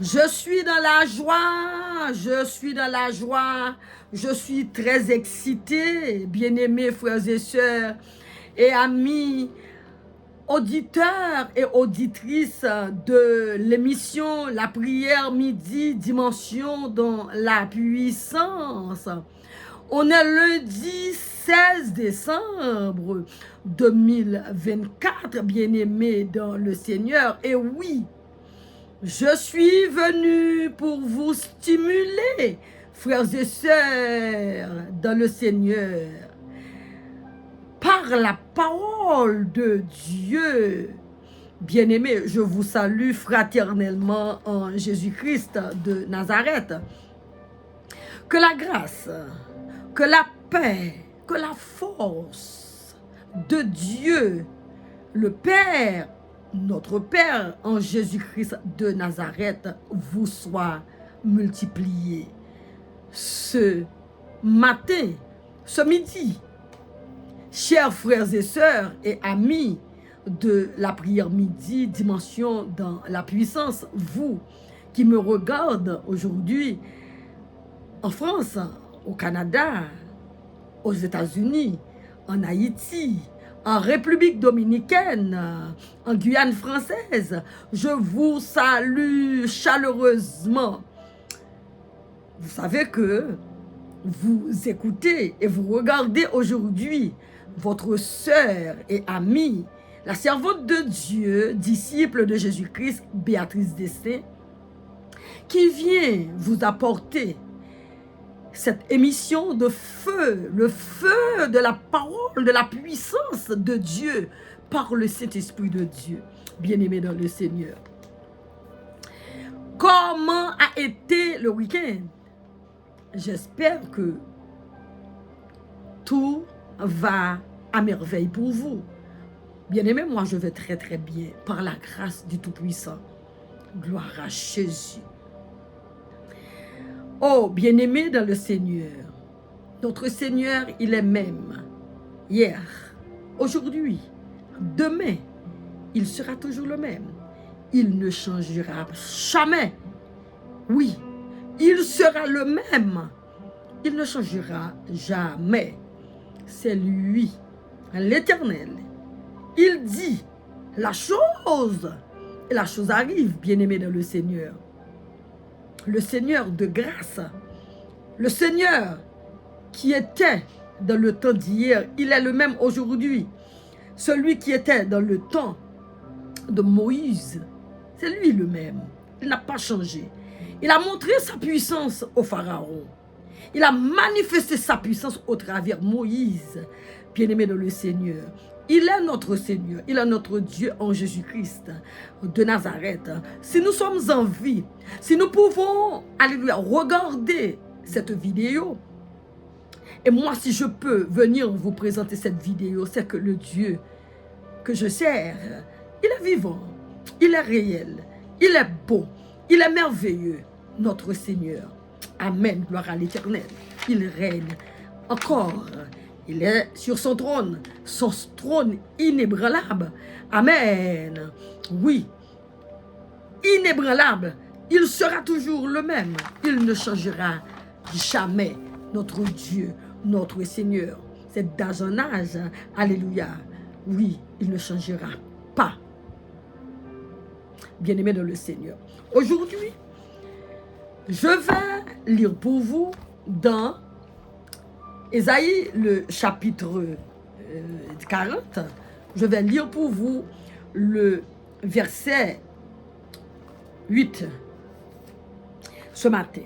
Je suis dans la joie, je suis dans la joie, je suis très excitée, bien-aimés frères et sœurs et amis, auditeurs et auditrices de l'émission La prière midi, dimension dans la puissance. On est lundi 16 décembre 2024, bien-aimés dans le Seigneur, et oui, je suis venu pour vous stimuler, frères et sœurs, dans le Seigneur, par la parole de Dieu. Bien-aimés, je vous salue fraternellement en Jésus-Christ de Nazareth. Que la grâce, que la paix, que la force de Dieu, le Père, notre Père en Jésus-Christ de Nazareth, vous soit multiplié ce matin, ce midi. Chers frères et sœurs et amis de la prière midi, dimension dans la puissance, vous qui me regardez aujourd'hui en France, au Canada, aux États-Unis, en Haïti, en République dominicaine, en Guyane française, je vous salue chaleureusement. Vous savez que vous écoutez et vous regardez aujourd'hui votre sœur et amie, la servante de Dieu, disciple de Jésus-Christ, Béatrice Destin, qui vient vous apporter cette émission de feu, le feu de la parole, de la puissance de Dieu par le Saint-Esprit de Dieu, bien-aimé dans le Seigneur. Comment a été le week-end? J'espère que tout va à merveille pour vous. Bien-aimé, moi je vais très très bien par la grâce du Tout-Puissant. Gloire à Jésus. Oh, bien-aimé dans le Seigneur, notre Seigneur, il est même hier, aujourd'hui, demain, il sera toujours le même. Il ne changera jamais. Oui, il sera le même. Il ne changera jamais. C'est lui, l'Éternel. Il dit la chose, et la chose arrive, bien-aimé dans le Seigneur. Le Seigneur de grâce, le Seigneur qui était dans le temps d'hier, il est le même aujourd'hui. Celui qui était dans le temps de Moïse, c'est lui le même. Il n'a pas changé. Il a montré sa puissance au Pharaon. Il a manifesté sa puissance au travers Moïse, bien-aimé dans le Seigneur. Il est notre Seigneur, il est notre Dieu en Jésus-Christ de Nazareth. Si nous sommes en vie, si nous pouvons, alléluia, regarder cette vidéo, et moi si je peux venir vous présenter cette vidéo, c'est que le Dieu que je sers, il est vivant, il est réel, il est beau, il est merveilleux, notre Seigneur. Amen, gloire à l'Éternel. Il règne encore. Il est sur son trône inébranlable. Amen. Oui, inébranlable. Il sera toujours le même. Il ne changera jamais. Notre Dieu, notre Seigneur. C'est dans un âge. Alléluia. Oui, il ne changera pas. Bien-aimé dans le Seigneur. Aujourd'hui, je vais lire pour vous dans Ésaïe, le chapitre 40. Je vais lire pour vous le verset 8 ce matin.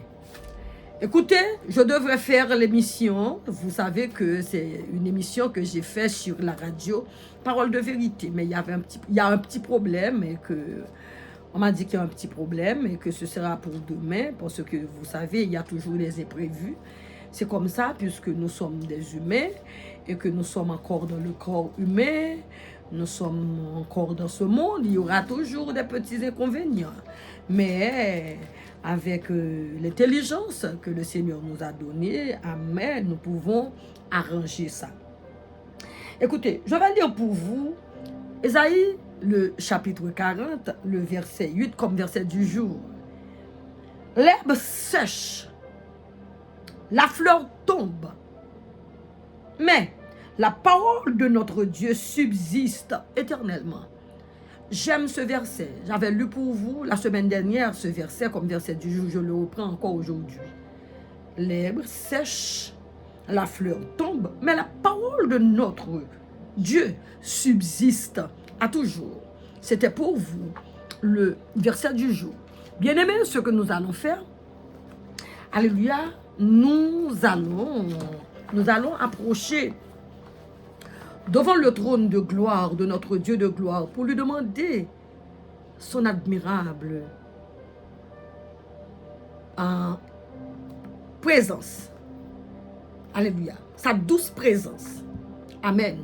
Écoutez, je devrais faire l'émission. Vous savez que c'est une émission que j'ai faite sur la radio, Parole de vérité. Mais il y a un petit problème et que... On m'a dit qu'il y a un petit problème et que ce sera pour demain parce que vous savez, il y a toujours des imprévus. C'est comme ça puisque nous sommes des humains et que nous sommes encore dans le corps humain, nous sommes encore dans ce monde, il y aura toujours des petits inconvénients. Mais avec l'intelligence que le Seigneur nous a donnée, amen, nous pouvons arranger ça. Écoutez, je vais lire pour vous Ésaïe, le chapitre 40, le verset 8 comme verset du jour. L'herbe sèche, la fleur tombe, mais la parole de notre Dieu subsiste éternellement. J'aime ce verset. J'avais lu pour vous la semaine dernière ce verset comme verset du jour. Je le reprends encore aujourd'hui. L'herbe sèche, la fleur tombe, mais la parole de notre Dieu subsiste à toujours. C'était pour vous le verset du jour. Bien-aimés, ce que nous allons faire, alléluia, nous allons approcher devant le trône de gloire de notre Dieu de gloire pour lui demander son admirable présence. Alléluia. Sa douce présence. Amen.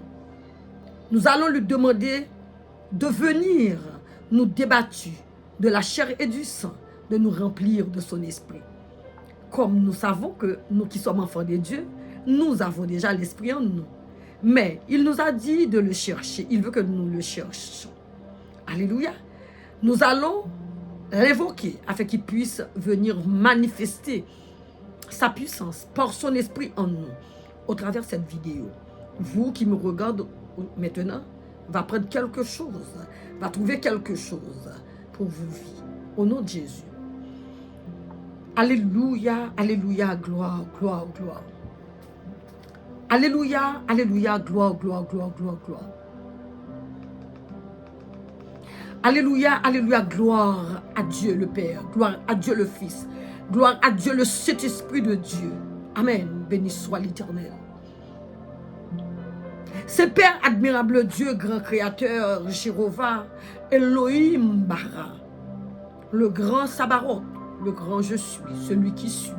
Nous allons lui demander de venir nous débattre de la chair et du sang, de nous remplir de son esprit. Comme nous savons que nous qui sommes enfants de Dieu, nous avons déjà l'esprit en nous. Mais il nous a dit de le chercher. Il veut que nous le cherchions. Alléluia. Nous allons l'évoquer afin qu'il puisse venir manifester sa puissance par son esprit en nous au travers de cette vidéo. Vous qui me regardez maintenant, va prendre quelque chose, va trouver quelque chose pour vous vivre. Au nom de Jésus. Alléluia, alléluia, gloire, gloire, gloire. Alléluia, alléluia, gloire, gloire, gloire, gloire, gloire. Alléluia, alléluia, gloire à Dieu le Père, gloire à Dieu le Fils, gloire à Dieu le Saint-Esprit de Dieu. Amen, béni soit l'Éternel. C'est Père admirable Dieu, grand créateur, Jéhovah, Elohim Bara, le grand Sabaroth, le grand je suis, celui qui suis.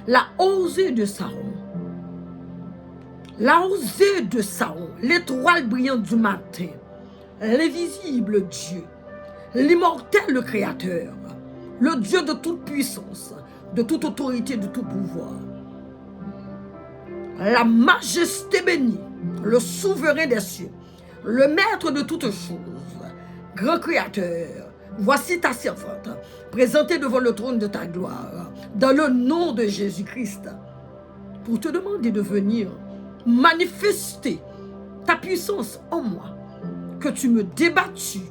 La osée de Saron, la osée de Saron, l'étoile brillante du matin, l'invisible Dieu, l'immortel créateur, le Dieu de toute puissance, de toute autorité, de tout pouvoir. La majesté bénie, le souverain des cieux, le maître de toutes choses, grand créateur, voici ta servante, présentée devant le trône de ta gloire, dans le nom de Jésus-Christ, pour te demander de venir manifester ta puissance en moi, que tu me débattus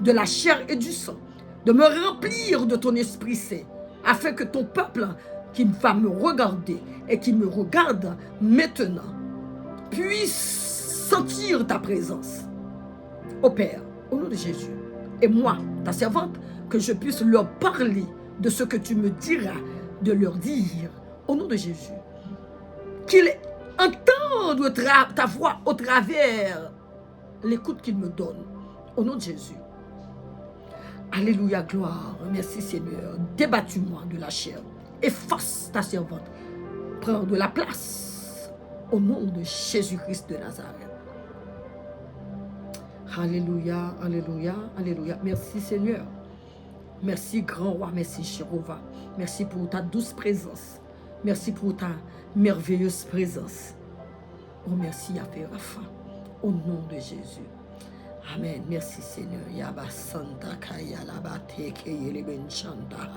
de la chair et du sang, de me remplir de ton Esprit Saint, afin que ton peuple qui va me regarder et qui me regarde maintenant puisse sentir ta présence. Ô Père, au nom de Jésus, et moi, ta servante, que je puisse leur parler de ce que tu me diras de leur dire, au nom de Jésus. Qu'ils entendent ta voix au travers l'écoute qu'ils me donnent, au nom de Jésus. Alléluia, gloire, merci Seigneur. Débattu-moi de la chair. Efface ta servante. Prends de la place au nom de Jésus-Christ de Nazareth. Alléluia, alléluia, alléluia. Merci Seigneur. Merci grand roi, merci Jéhovah. Merci pour ta douce présence. Merci pour ta merveilleuse présence. Oh merci Yahvé Rapha. Au nom de Jésus. Amen. Merci Seigneur. Yaba Santa Kaya Laba Teke Yeleben Shanta.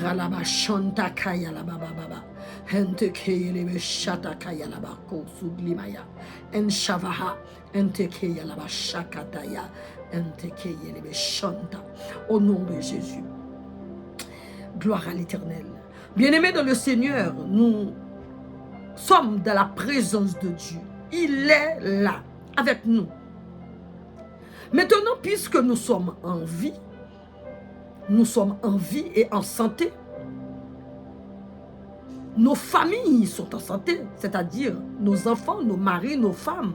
Ralaba Shanta Kaya Laba Baba. Henteke Yelebe Shata Kaya Laba Kosudlimaya. Enshavaha. Enteke Yalaba Shakataya. Enteke Yelebe Shanta. Au nom de Jésus. Gloire à l'Éternel. Bien-aimés dans le Seigneur, nous sommes dans la présence de Dieu. Il est là, avec nous. Maintenant, puisque nous sommes en vie et en santé, nos familles sont en santé, c'est-à-dire nos enfants, nos maris, nos femmes,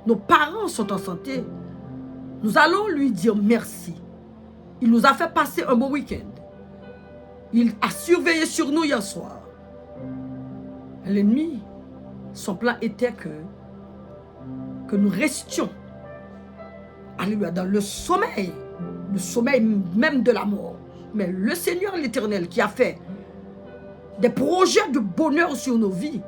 nos parents sont en santé. Nous allons lui dire merci. Il nous a fait passer un bon week-end. Il a surveillé sur nous hier soir. L'ennemi, son plan était que nous restions, alléluia, dans le sommeil même de la mort. Mais le Seigneur l'Éternel qui a fait des projets de bonheur sur nos vies,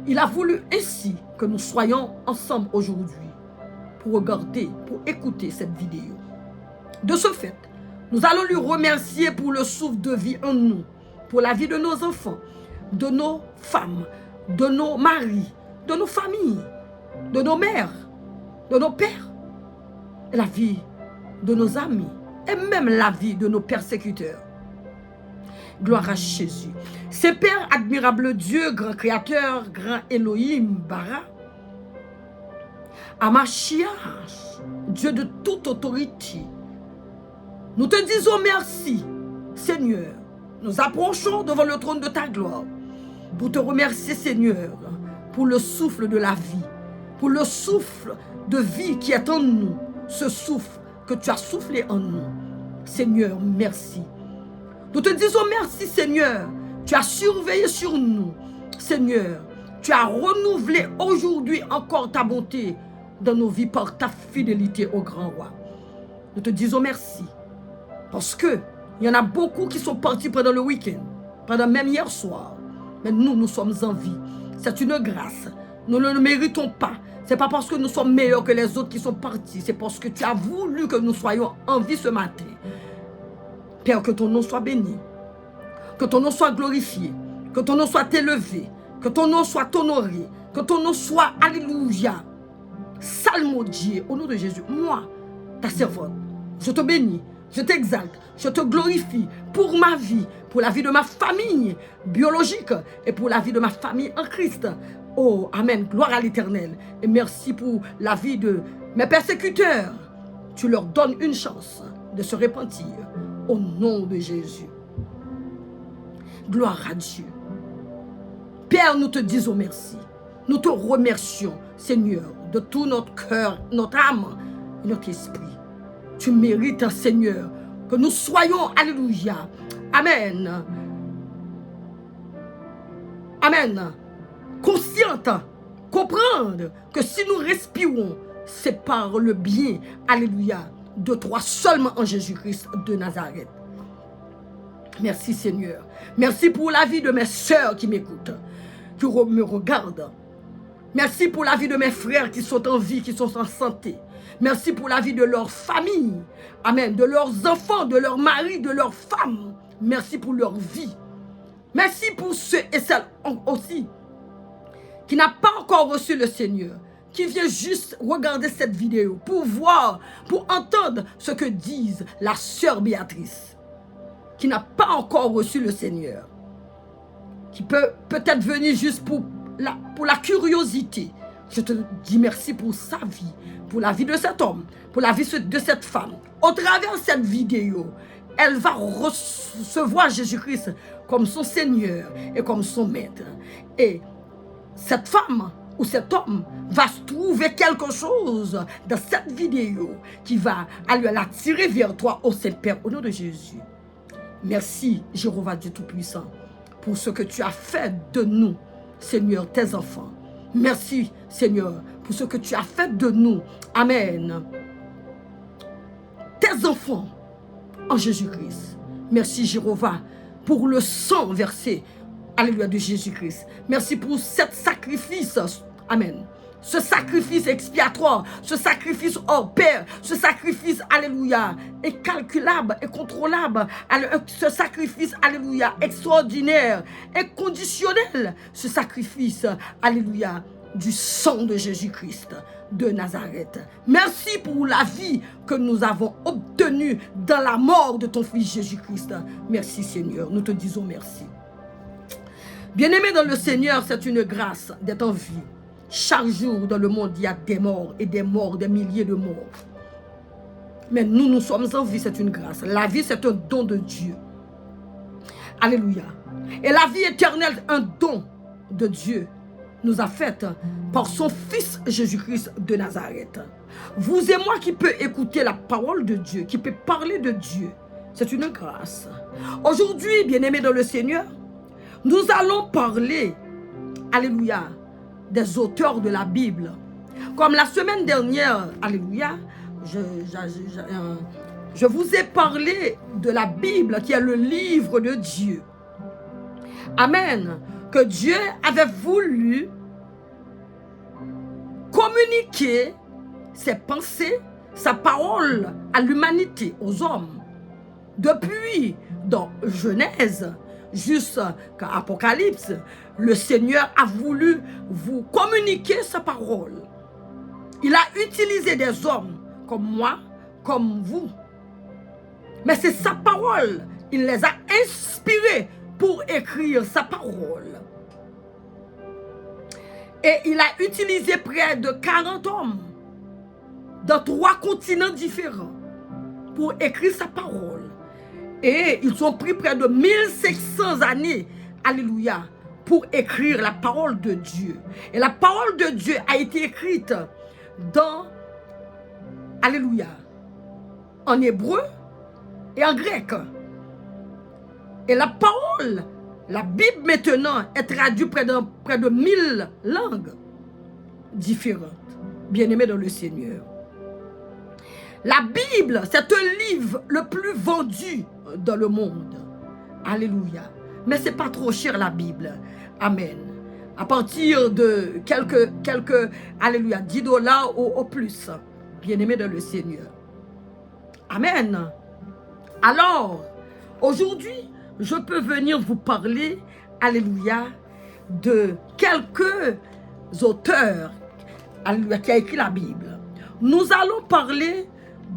il a voulu ainsi que nous soyons ensemble aujourd'hui pour regarder, pour écouter cette vidéo. De ce fait, Nous allons lui remercier pour le souffle de vie en nous, pour la vie de nos enfants, de nos femmes, de nos maris, de nos familles, de nos mères, de nos pères, et la vie de nos amis, et même la vie de nos persécuteurs. Gloire à Jésus. C'est Père admirable Dieu, grand créateur, grand Elohim, Bara, Amachiach, Dieu de toute autorité. Nous te disons merci, Seigneur. Nous approchons devant le trône de ta gloire pour te remercier, Seigneur, pour le souffle de la vie, pour le souffle de vie qui est en nous, ce souffle que tu as soufflé en nous. Seigneur, merci. Nous te disons merci, Seigneur. Tu as surveillé sur nous, Seigneur. Tu as renouvelé aujourd'hui encore ta bonté dans nos vies par ta fidélité au grand roi. Nous te disons merci. Parce que il y en a beaucoup qui sont partis pendant le week-end, pendant même hier soir. Mais nous sommes en vie. C'est une grâce. Nous ne le méritons pas. Ce n'est pas parce que nous sommes meilleurs que les autres qui sont partis. C'est parce que tu as voulu que nous soyons en vie ce matin. Père, que ton nom soit béni. Que ton nom soit glorifié. Que ton nom soit élevé. Que ton nom soit honoré. Que ton nom soit, alléluia, salmodié au nom de Jésus. Moi, ta servante, je te bénis. Je t'exalte, je te glorifie pour ma vie, pour la vie de ma famille biologique et pour la vie de ma famille en Christ. Oh, amen, gloire à l'Éternel. Et merci pour la vie de mes persécuteurs. Tu leur donnes une chance de se repentir au nom de Jésus. Gloire à Dieu. Père, nous te disons merci. Nous te remercions, Seigneur, de tout notre cœur, notre âme et notre esprit. Tu mérites, Seigneur, que nous soyons, alléluia, amen, amen, conscientes, comprendre que si nous respirons, c'est par le bien, alléluia, de toi seulement en Jésus-Christ de Nazareth. Merci, Seigneur. Merci pour la vie de mes sœurs qui m'écoutent, qui me regardent. Merci pour la vie de mes frères qui sont en vie, qui sont en santé. Merci pour la vie de leur famille. Amen. De leurs enfants, de leurs maris, de leurs femmes. Merci pour leur vie. Merci pour ceux et celles aussi qui n'ont pas encore reçu le Seigneur, qui vient juste regarder cette vidéo pour voir, pour entendre ce que disent la sœur Béatrice, qui n'a pas encore reçu le Seigneur, qui peut peut-être venir juste pour la curiosité. Je te dis merci pour sa vie, pour la vie de cet homme, pour la vie de cette femme. Au travers de cette vidéo, elle va recevoir Jésus-Christ comme son Seigneur et comme son Maître. Et cette femme ou cet homme va trouver quelque chose dans cette vidéo qui va l'attirer vers toi, ô Saint-Père, au nom de Jésus. Merci, Jéhovah Dieu Tout-Puissant, pour ce que tu as fait de nous, Seigneur, tes enfants. Merci, Seigneur, pour ce que tu as fait de nous. Amen. Tes enfants en Jésus-Christ. Merci, Jéhovah, pour le sang versé, alléluia, de Jésus-Christ. Merci pour cet sacrifice. Amen. Ce sacrifice expiatoire, ce sacrifice hors pair, ce sacrifice, alléluia, incalculable et contrôlable, ce sacrifice, alléluia, extraordinaire et conditionnel, ce sacrifice, alléluia, du sang de Jésus-Christ de Nazareth. Merci pour la vie que nous avons obtenue dans la mort de ton Fils Jésus-Christ. Merci, Seigneur, nous te disons merci. Bien-aimé dans le Seigneur, c'est une grâce d'être en vie. Chaque jour dans le monde, il y a des morts et des morts, des milliers de morts. Mais nous sommes en vie, c'est une grâce. La vie, c'est un don de Dieu. Alléluia. Et la vie éternelle, un don de Dieu, nous a fait par son Fils Jésus-Christ de Nazareth. Vous et moi qui peut écouter la parole de Dieu, qui peut parler de Dieu, c'est une grâce. Aujourd'hui, bien-aimés dans le Seigneur, nous allons parler, alléluia, des auteurs de la Bible. Comme la semaine dernière, alléluia, je vous ai parlé de la Bible qui est le livre de Dieu. Amen. Que Dieu avait voulu communiquer ses pensées, sa parole à l'humanité, aux hommes. Depuis, dans Genèse, jusqu'à Apocalypse, le Seigneur a voulu vous communiquer sa parole. Il a utilisé des hommes comme moi, comme vous. Mais c'est sa parole. Il les a inspirés pour écrire sa parole. Et il a utilisé près de 40 hommes dans 3 continents différents pour écrire sa parole. Et ils ont pris près de 1500 années, alléluia, pour écrire la parole de Dieu. Et la parole de Dieu a été écrite dans, alléluia, en hébreu et en grec. Et la parole, la Bible maintenant, est traduite près de 1000 langues différentes. Bien-aimés dans le Seigneur. La Bible, c'est un livre le plus vendu dans le monde. Alléluia. Mais ce n'est pas trop cher la Bible. Amen. À partir de quelques alléluia, 10 $ au plus. Bien-aimés dans le Seigneur. Amen. Alors, aujourd'hui, je peux venir vous parler, alléluia, de quelques auteurs, alléluia, qui a écrit la Bible. Nous allons parler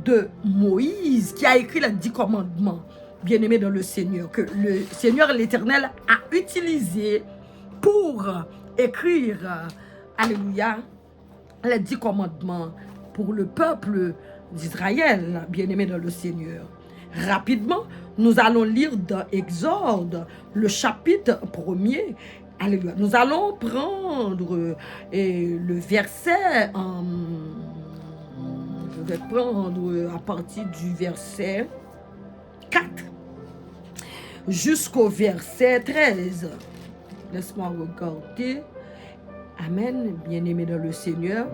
de Moïse qui a écrit les 10 commandements, bien-aimés dans le Seigneur, que le Seigneur l'Éternel a utilisé pour écrire, alléluia, les 10 commandements pour le peuple d'Israël, bien-aimés dans le Seigneur. Rapidement, nous allons lire dans Exode, le chapitre 1er. Alléluia. Nous allons prendre le verset je vais prendre à partir du verset 4 jusqu'au verset 13. Laisse-moi regarder. Amen, bien-aimé dans le Seigneur.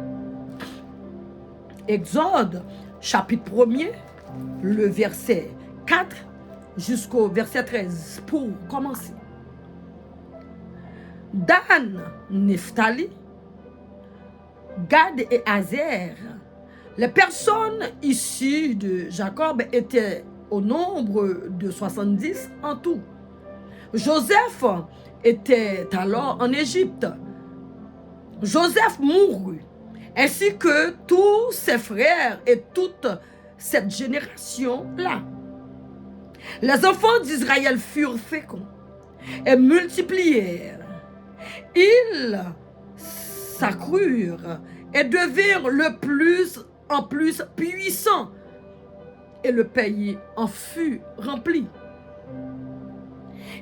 Exode, chapitre 1er, le verset 4 jusqu'au verset 13. Pour commencer. Dan, Nephtali, Gad et Azer. Les personnes issues de Jacob étaient au nombre de 70 en tout. Joseph était alors en Égypte. Joseph mourut, ainsi que tous ses frères et toute cette génération-là. Les enfants d'Israël furent féconds et multiplièrent. Ils s'accrurent et devinrent le plus en plus puissants, et le pays en fut rempli.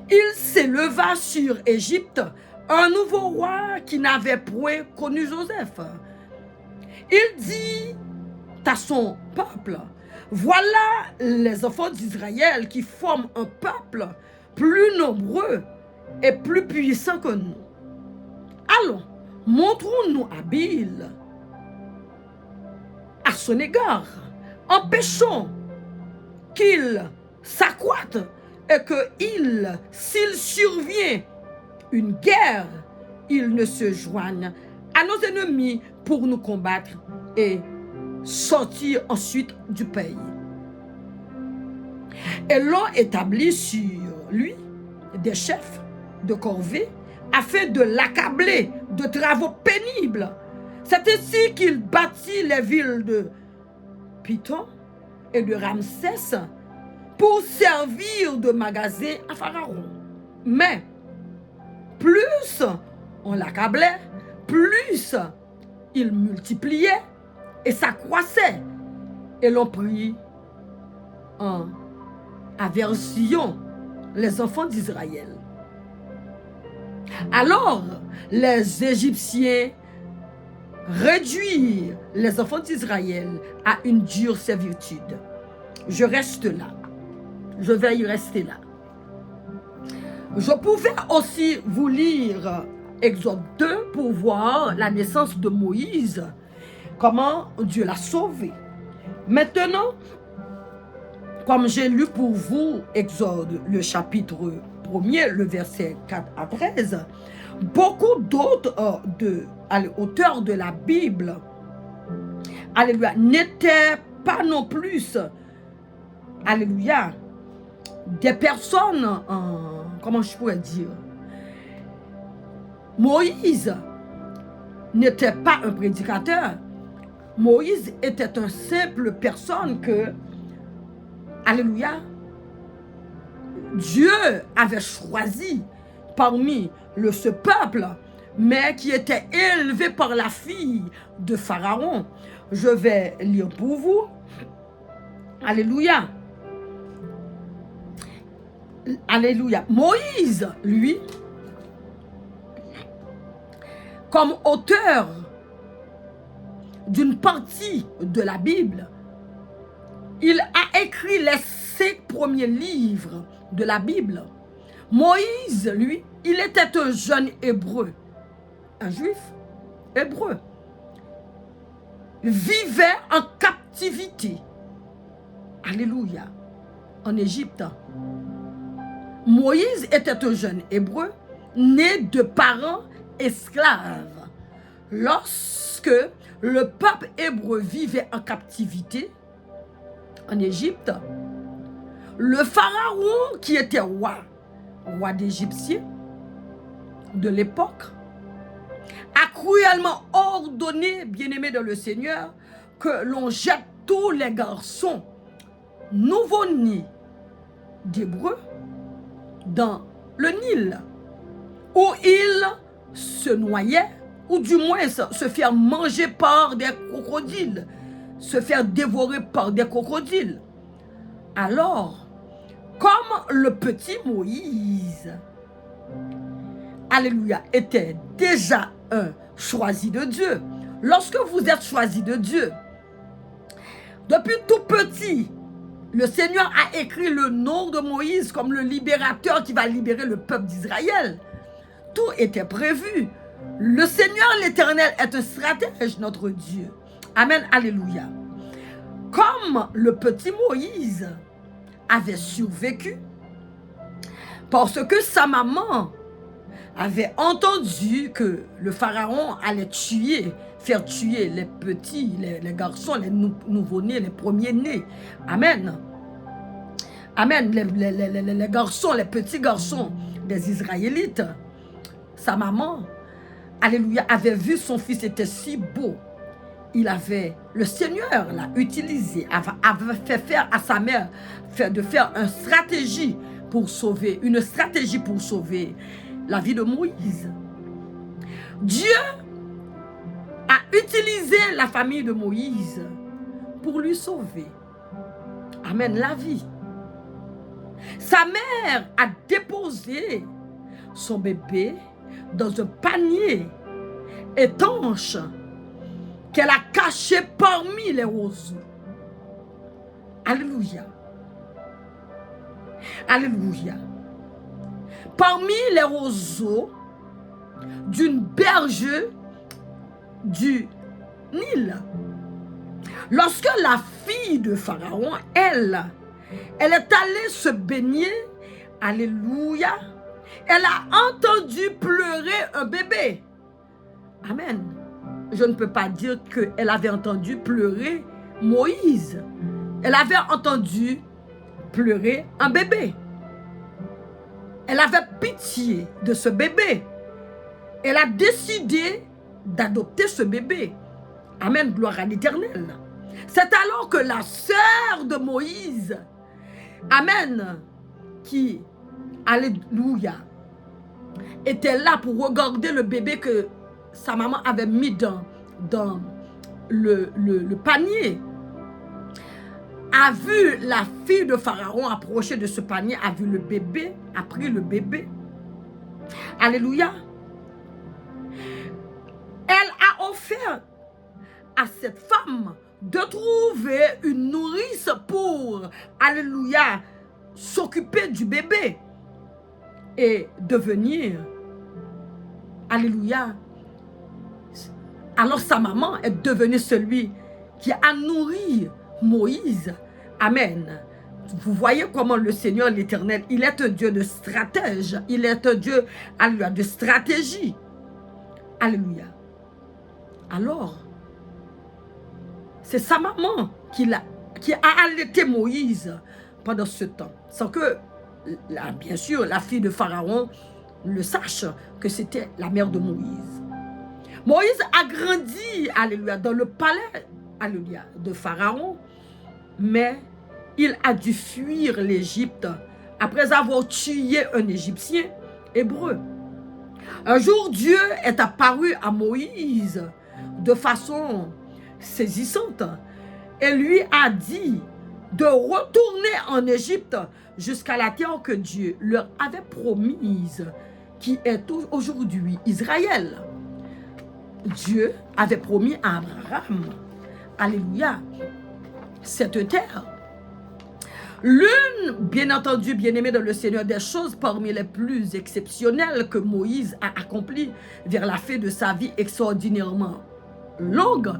Il s'éleva sur Égypte un nouveau roi qui n'avait point connu Joseph. Il dit à son peuple: voilà les enfants d'Israël qui forment un peuple plus nombreux et plus puissant que nous. Allons, montrons-nous habiles à son égard. Empêchons qu'il s'accroître et que s'il survient une guerre, il ne se joigne à nos ennemis pour nous combattre et sortir ensuite du pays. Et l'on établit sur lui des chefs de corvée afin de l'accabler de travaux pénibles. C'est ainsi qu'il bâtit les villes de Python et de Ramsès pour servir de magasin à Pharaon. Mais plus on l'accablait, plus il multipliait et s'accroissait. Et l'on prit en aversion les enfants d'Israël. Alors les Égyptiens réduire les enfants d'Israël à une dure servitude. Je reste là. Je vais y rester là. Je pouvais aussi vous lire Exode 2 pour voir la naissance de Moïse, comment Dieu l'a sauvé. Maintenant, comme j'ai lu pour vous Exode, le chapitre 1er, le verset 4 à 13, beaucoup d'autres auteurs de la Bible, alléluia, n'étaient pas non plus, alléluia, des personnes, comment je pourrais dire, Moïse n'était pas un prédicateur. Moïse était une simple personne que, alléluia, Dieu avait choisi parmi ce peuple, mais qui était élevé par la fille de Pharaon. Je vais lire pour vous. Alléluia. Alléluia. Moïse, lui, comme auteur d'une partie de la Bible, il a écrit les 5 premiers livres de la Bible. Moïse, lui, il était un jeune hébreu, un juif hébreu, vivait en captivité. Alléluia. En Égypte. Moïse était un jeune hébreu, né de parents esclaves. Lorsque le peuple hébreu vivait en captivité en Égypte, le pharaon qui était roi d'Égyptien de l'époque, a cruellement ordonné, bien-aimé dans le Seigneur, que l'on jette tous les garçons nouveau-nés d'Hébreux dans le Nil, où ils se noyaient, ou du moins se faire manger par des crocodiles, se faire dévorer par des crocodiles. Alors, comme le petit Moïse, alléluia, était déjà un choisi de Dieu. Lorsque vous êtes choisi de Dieu, depuis tout petit, le Seigneur a écrit le nom de Moïse comme le libérateur qui va libérer le peuple d'Israël. Tout était prévu. Le Seigneur l'Éternel est un stratège, notre Dieu. Amen, alléluia. Comme le petit Moïse avait survécu, parce que sa maman avait entendu que le pharaon allait faire tuer les petits, les garçons, les nouveau-nés, les premiers-nés. Amen. Amen. Les garçons, les petits garçons des Israélites. Sa maman, alléluia, avait vu son fils était si beau. Le Seigneur l'a utilisé, avait fait faire à sa mère de faire une stratégie pour sauver la vie de Moïse. Dieu a utilisé la famille de Moïse pour lui sauver. Amen, la vie. Sa mère a déposé son bébé dans un panier étanche qu'elle a caché parmi les roseaux. Alléluia. Alléluia. Parmi les roseaux d'une berge du Nil. Lorsque la fille de Pharaon, elle est allée se baigner, alléluia, elle a entendu pleurer un bébé. Amen. Je ne peux pas dire qu'elle avait entendu pleurer Moïse. Elle avait entendu pleurer un bébé. Elle avait pitié de ce bébé. Elle a décidé d'adopter ce bébé. Amen, gloire à l'Éternel. C'est alors que la sœur de Moïse, amen, qui, alléluia, était là pour regarder le bébé que sa maman avait mis dans le panier, a vu la fille de Pharaon approcher de ce panier, a vu le bébé, a pris le bébé. Alléluia. Elle a offert à cette femme de trouver une nourrice pour, alléluia, s'occuper du bébé et devenir, alléluia. Alors sa maman est devenue celui qui a nourri Moïse. Amen. Vous voyez comment le Seigneur l'Éternel, il est un Dieu de stratège. Il est un Dieu, alléluia, de stratégie. Alléluia. Alors, c'est sa maman qui a allaité Moïse pendant ce temps. Sans que bien sûr, la fille de Pharaon le sache que c'était la mère de Moïse. Moïse a grandi, alléluia, dans le palais, alléluia, de Pharaon, mais il a dû fuir l'Égypte après avoir tué un Égyptien hébreu. Un jour, Dieu est apparu à Moïse de façon saisissante et lui a dit de retourner en Égypte jusqu'à la terre que Dieu leur avait promise, qui est aujourd'hui Israël. Dieu avait promis à Abraham, alléluia, cette terre. L'une, bien entendu, bien-aimée dans le Seigneur, des choses parmi les plus exceptionnelles que Moïse a accomplies vers la fin de sa vie extraordinairement longue,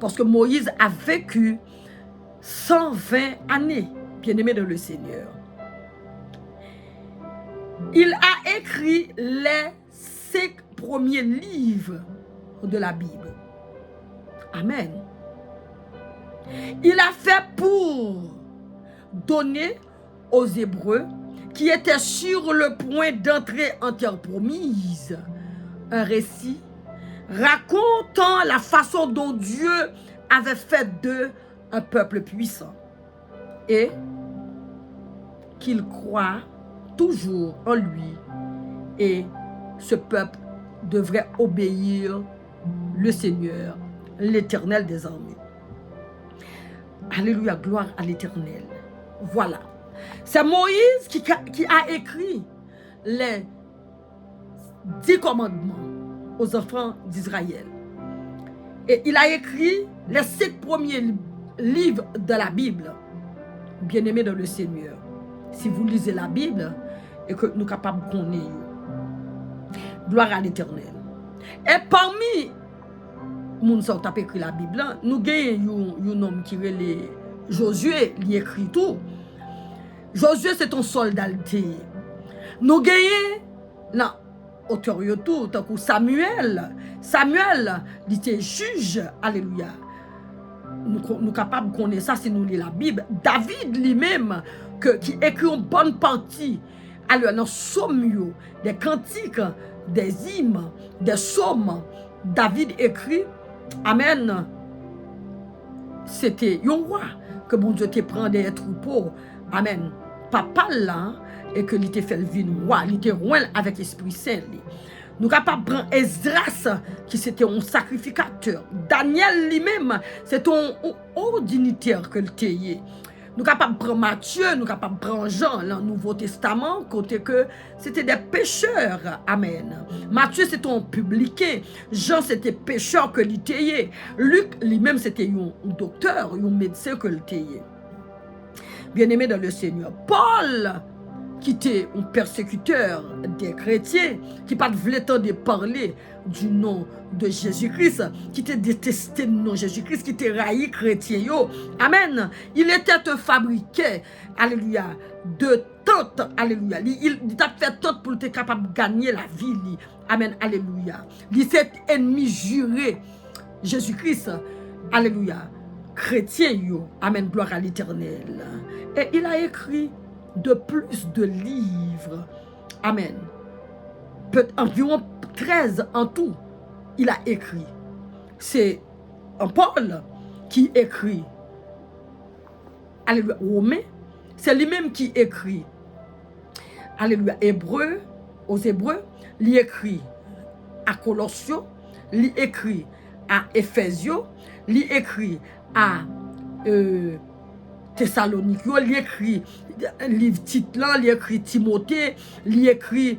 parce que Moïse a vécu 120 années, bien-aimé dans le Seigneur. Il a écrit les 5 premiers livres de la Bible. Amen. Il a fait pour donner aux Hébreux qui étaient sur le point d'entrer en terre promise un récit racontant la façon dont Dieu avait fait d'eux un peuple puissant et qu'il croit toujours en lui, et ce peuple devrait obéir le Seigneur, l'Éternel des armées. Alléluia, gloire à l'Éternel. Voilà. C'est Moïse qui a écrit les 10 commandements aux enfants d'Israël. Et il a écrit les 5 premiers livres de la Bible. Bien-aimés dans le Seigneur, si vous lisez la Bible et que nous sommes capables de connaître, gloire à l'Éternel. Et parmi les gens qui ont écrit la Bible, nous avons un homme qui est Josué, il écrit tout. Josué, c'est un soldat. Nous avons auteur tout, tant que Samuel. Samuel, il était juge. Alléluia. Nous sommes capables de connaître ça si nous lisons la Bible. David lui-même, qui écrit une bonne partie, alors dans psaumes, des cantiques, des hymnes, des psaumes, David écrit, amen, c'était un roi que bon Dieu te prend des troupeaux, amen, papa là, et que il te fait le vin roi, il te roi avec l'Esprit Saint. Nous sommes capables de prendre Esdras, qui c'était un sacrificateur. Daniel lui-même, c'est un haut dignitaire que le théier. Nous sommes capables de prendre Matthieu, nous sommes capables de prendre Jean, dans le Nouveau Testament, côté que c'était des pécheurs. Amen. Matthieu, c'était un publicain. Jean, c'était pécheur que le théier. Luc, lui-même, c'était un docteur, un médecin que le théier. Bien-aimé dans le Seigneur. Paul, qui était un persécuteur des chrétiens, qui ne voulait pas de parler du nom de Jésus-Christ, qui était détesté le nom de Jésus-Christ, qui était raillé chrétien. Amen. Il était un fabriqué, alléluia, de tente, alléluia. Il a fait tente pour être capable de gagner la vie. Amen, alléluia. Il s'est ennemi juré, Jésus-Christ, alléluia, chrétien, amen, gloire à l'Éternel. Et il a écrit de plus de livres. Amen. Environ 13 en tout, il a écrit. C'est un Paul qui écrit. Alléluia. Romain. C'est lui-même qui écrit. Alléluia. Hébreu. Aux Hébreux. Il écrit à Colossiens. Il écrit à Éphésiens. Il écrit à Thessalonique, il écrit livre Titlan, il écrit Timothée, il écrit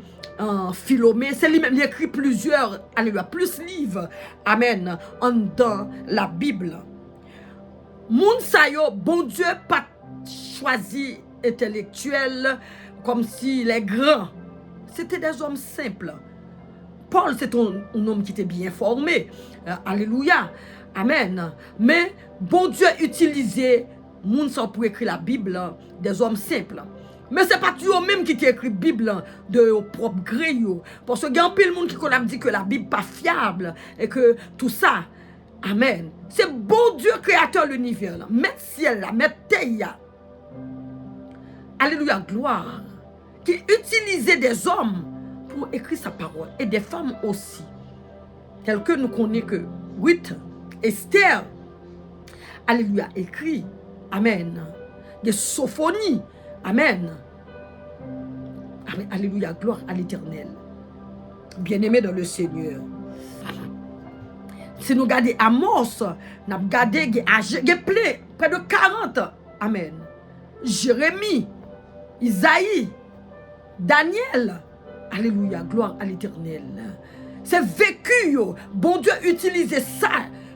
Philomée, c'est lui-même, il écrit plusieurs, alléluia, plus livres, amen, dans la Bible. Moun sa yo, bon Dieu pas choisi intellectuel comme si les grands, c'était des hommes simples. Paul, c'est un homme qui était bien formé, alléluia, amen, mais bon Dieu utilisait moun sont pour écrire la Bible, des hommes simples. Mais ce n'est pas toujours même qui écrit la Bible de propre gré. Parce que il y a un peu de monde qui dit que la Bible n'est pas fiable et que tout ça. Amen. C'est bon Dieu créateur de l'univers. Mettre ciel là, mettre terre. Alléluia, gloire. qui utilisait des hommes pour écrire sa parole, et des femmes aussi. Tel que nous connaissons que Ruth, Esther, alléluia, écrit, amen, des sophonie, amen. Alléluia, gloire à l'Éternel. Bien-aimé dans le Seigneur. Si nous regardons Amos, nous regardons près de 40, amen. Jérémie, Isaïe, Daniel, alléluia, gloire à l'Éternel. C'est vécu, yo. Bon Dieu utilisait ça.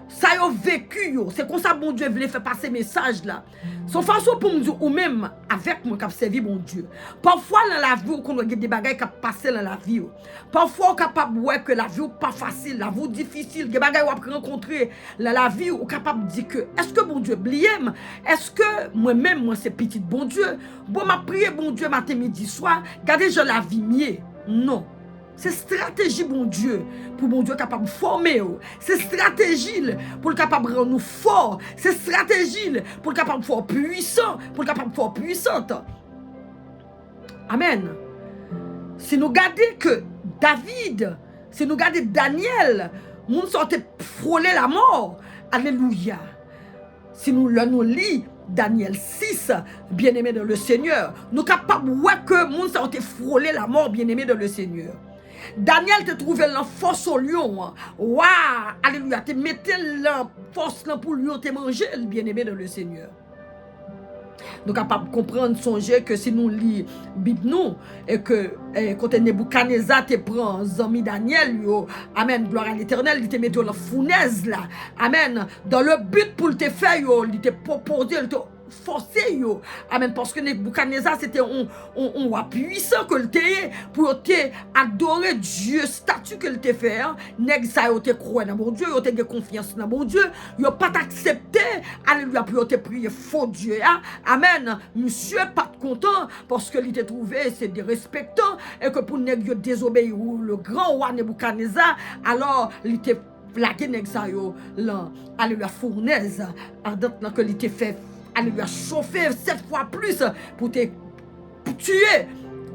Ça a vécu, yo. C'est comme ça bon Dieu voulait faire passer message là. Son façon pour me dire, ou même avec moi qui a servi mon Dieu. Parfois dans la vie, on a des bagages qui passent dans la vie. Parfois on est capable de voir que la vie n'est pas facile, la vie difficile, des bagages qu'on a rencontré dans la vie, on est capable de dire que, est-ce que bon Dieu oublié? Est-ce que moi-même, moi c'est petit bon Dieu? Bon, m'a prié bon Dieu matin, midi, soir, regardez, je la vie mieux. Non. C'est stratégie, bon Dieu, pour bon Dieu capable de former. C'est stratégie pour le capable de rendre nous forts. C'est stratégie pour le capable de faire puissant, pour le capable de faire puissante. Amen. Si nous regardons que David, si nous regardons Daniel, nous sortait frôler la mort. Alléluia. Si nous lisons Daniel 6, bien-aimé dans le Seigneur, nous sommes capables de voir que nous sortait frôler la mort, bien-aimé dans le Seigneur. Daniel te trouvait la force au lion. Waouh, alléluia, te mettais la force pour lion te manger, bien-aimé dans le Seigneur. Nous sommes capables de comprendre, songer que si nous lisons la Bible, et que quand Nebuchadnezzar te prend Zami Daniel, yo, amen, gloire à l'Éternel, il te met dans la fournaise là, amen, dans le but pour te faire, yo, il te proposé, il te forcé, yo, amen, parce que Nebuchadnezzar c'était un roi puissant que le t'es pour te adorer Dieu, statut que le t'es fait, nèg ça yo te croire dans mon Dieu, yo te confiance dans mon Dieu, yo pas t'accepter, alléluia, pour te prier faux Dieu, amen, monsieur pas content parce que il te trouvé c'est des respectants et que pour nèg yo désobéir le grand roi Nebuchadnezzar, alors il te plaqué nèg ça yo là, alléluia, fournaise ardente que il te fait, alléluia, chauffer 7 fois plus pour te tuer,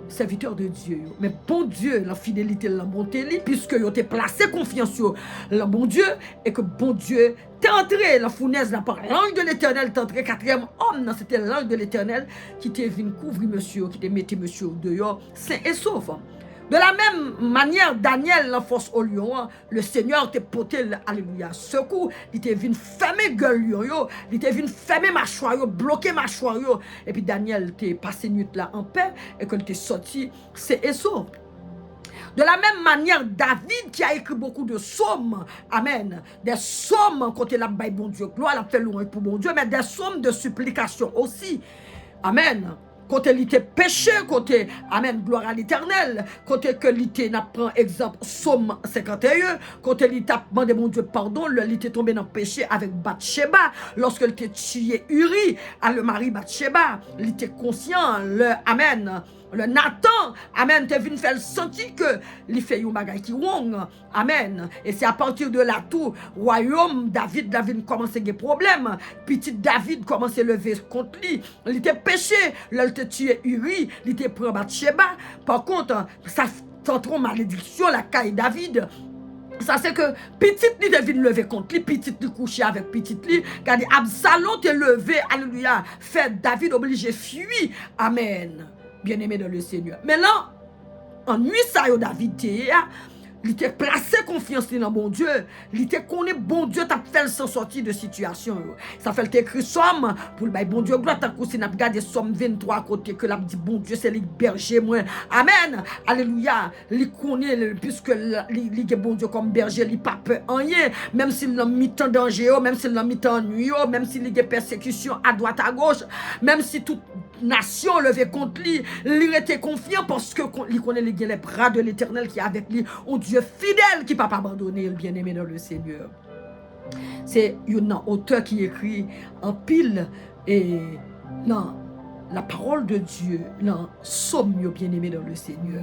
serviteur de Dieu. Mais bon Dieu, la fidélité, la bonté, puisque vous avez placé confiance sur le bon Dieu, et que bon Dieu t'est entré la fournaise, par l'ange de l'Éternel, t'est entré 4e homme, c'était l'ange de l'Éternel qui t'est venu couvrir monsieur, qui t'est mis monsieur dehors, sain et sauf. De la même manière, Daniel, la force au lion, le Seigneur t'a porté, alléluia, secours, il t'a venu fermer gueule lion, il t'a venu fermer mâchoire, bloquer mâchoire, et puis Daniel t'a passé nuit là en paix, et qu'il t'est sorti, c'est et sauf. De la même manière, David qui a écrit beaucoup de psaumes, amen, des psaumes côté la baille bon Dieu, gloire, la fait louange pour bon Dieu, mais des psaumes de supplication aussi, amen. Côté il était péché, côté, amen, gloire à l'Éternel, côté que l'ité n'a pris exemple, Somme 51, côté il t'a demandé mon Dieu pardon, il était tombé dans le péché avec Bathsheba, lorsque il était tué Uri, à le mari Bathsheba, il était conscient, le, amen, le Nathan, amen, t'es venu faire sentir que il fait un bagay qui wong, amen, et c'est à partir de là tout, royaume, David commence à des problèmes, petit David commence à lever contre lui, il était péché, il était tué Uri, il était pris Bathsheba, par contre, ça sent trop malédiction, la caille David. Ça c'est que petit li devine lever contre lui, petit li coucher avec petit li, regardez, Absalom te levé, alléluia, fait David obligé fuir, amen. Bien-aimé dans le Seigneur. Mais là, en nuit, ça, David, il t'a placé confiance dans bon Dieu. Il t'a connu bon Dieu, t'a fait s'en sortir de situation. Ça fait écrit somme pour le bon Dieu. Gloire, t'as cousin, n'a regardé somme 23 à côté que l'a dit bon Dieu, c'est le berger, moi. Amen. Alléluia. Il connaît, puisque il est bon Dieu comme berger, il pas peur en rien. Même s'il a mis tant danger, même s'il a mis tant nuit, même s'il y a persécution à droite, à gauche, même si toute nation levée contre lui, il était confiant parce que il connaît les bras de l'Éternel qui est avec lui. Un Dieu fidèle qui ne peut pas abandonner le bien-aimé dans le Seigneur. C'est un auteur qui écrit en pile et dans la parole de Dieu, dans Somme, bien-aimé dans le Seigneur.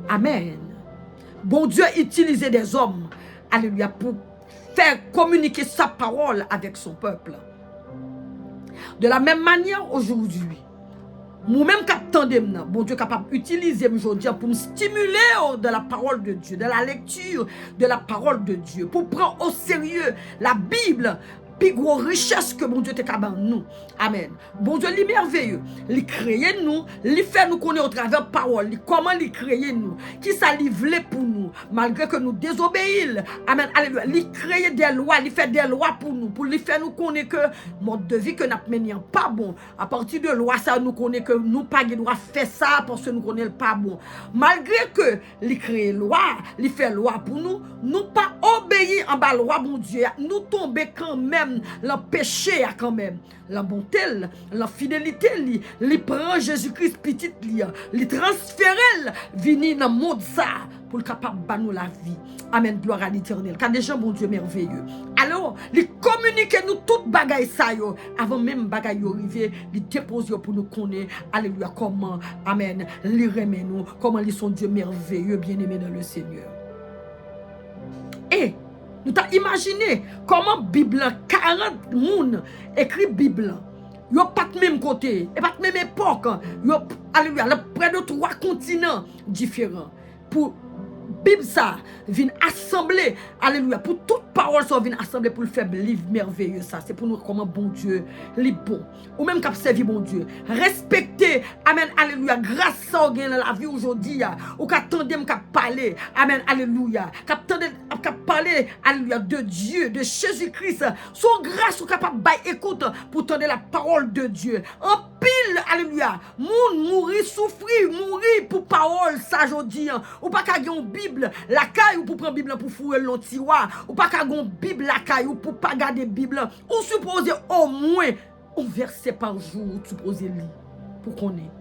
Amen. Bon Dieu utilisait des hommes, alléluia, pour faire communiquer sa parole avec son peuple. De la même manière, aujourd'hui, Moi-même captandem, bon Dieu capable d'utiliser aujourd'hui pour me stimuler de la parole de Dieu, de la lecture de la parole de Dieu, pour prendre au sérieux la Bible, plus grosse richesse que mon Dieu te capable nous. Amen. Bon Dieu, il est merveilleux. Il crée nous, il fait nous connaître au travers de parole, comment il crée nous, qui ça il voulait pour nous, malgré que nous désobéissons. Amen. Alléluia. Il crée des lois, il fait des lois pour nous, pour lui faire nous connaître que mode de vie que nous menons pas bon. À partir de loi, ça nous connaît que nous pas droit faire ça parce que nous connaissons pas bon. Malgré que il crée loi, il fait loi pour nous, nous pas obéir en bas loi bon Dieu, nous tomber quand même le péché quand même, la bonté, la fidélité, li prend Jésus-Christ petit li transférer venir dans le monde ça pour le capable de nous la vie. Amen, gloire à l'Éternel. Car des gens, bon Dieu, merveilleux. Alors, les communiquer nous toutes bagaille ça yo, avant même bagaille yo arriver, les déposer pour nous connaître. Alléluia, comment, amen, les remet nous, comment ils sont Dieu merveilleux, bien-aimés dans le Seigneur. Et nous t'as imaginé comment Bible 40 moun écrit Bible. Yo pas de même côté, et pas de même époque. Yo alléluia, près de 3 continents différents. Pour Bible ça vient assembler, alléluia, pour toute parole ça vient assembler pour le faire livre merveilleux ça. C'est pour nous comment bon Dieu, les bon. Ou même cap servir bon Dieu. Respecter, amen, alléluia, grâce ça dans la vie aujourd'hui, ou qu'attendem cap parler, amen, alléluia, cap parler, alléluia, de Dieu, de Jésus-Christ. Son grâce ou capable bail écoute pour tendre la parole de Dieu. En pile, alléluia, moun mourir, souffrir, mourir pour parole ça aujourd'hui. Ou pas qu'à une Bible, la caille ou pour prendre Bible pour fouiller le tiroir, ou pas qu'à une Bible la caille ou pour pas garder Bible, ou supposer au moins un verset par jour, supposer lire pour qu'on ait.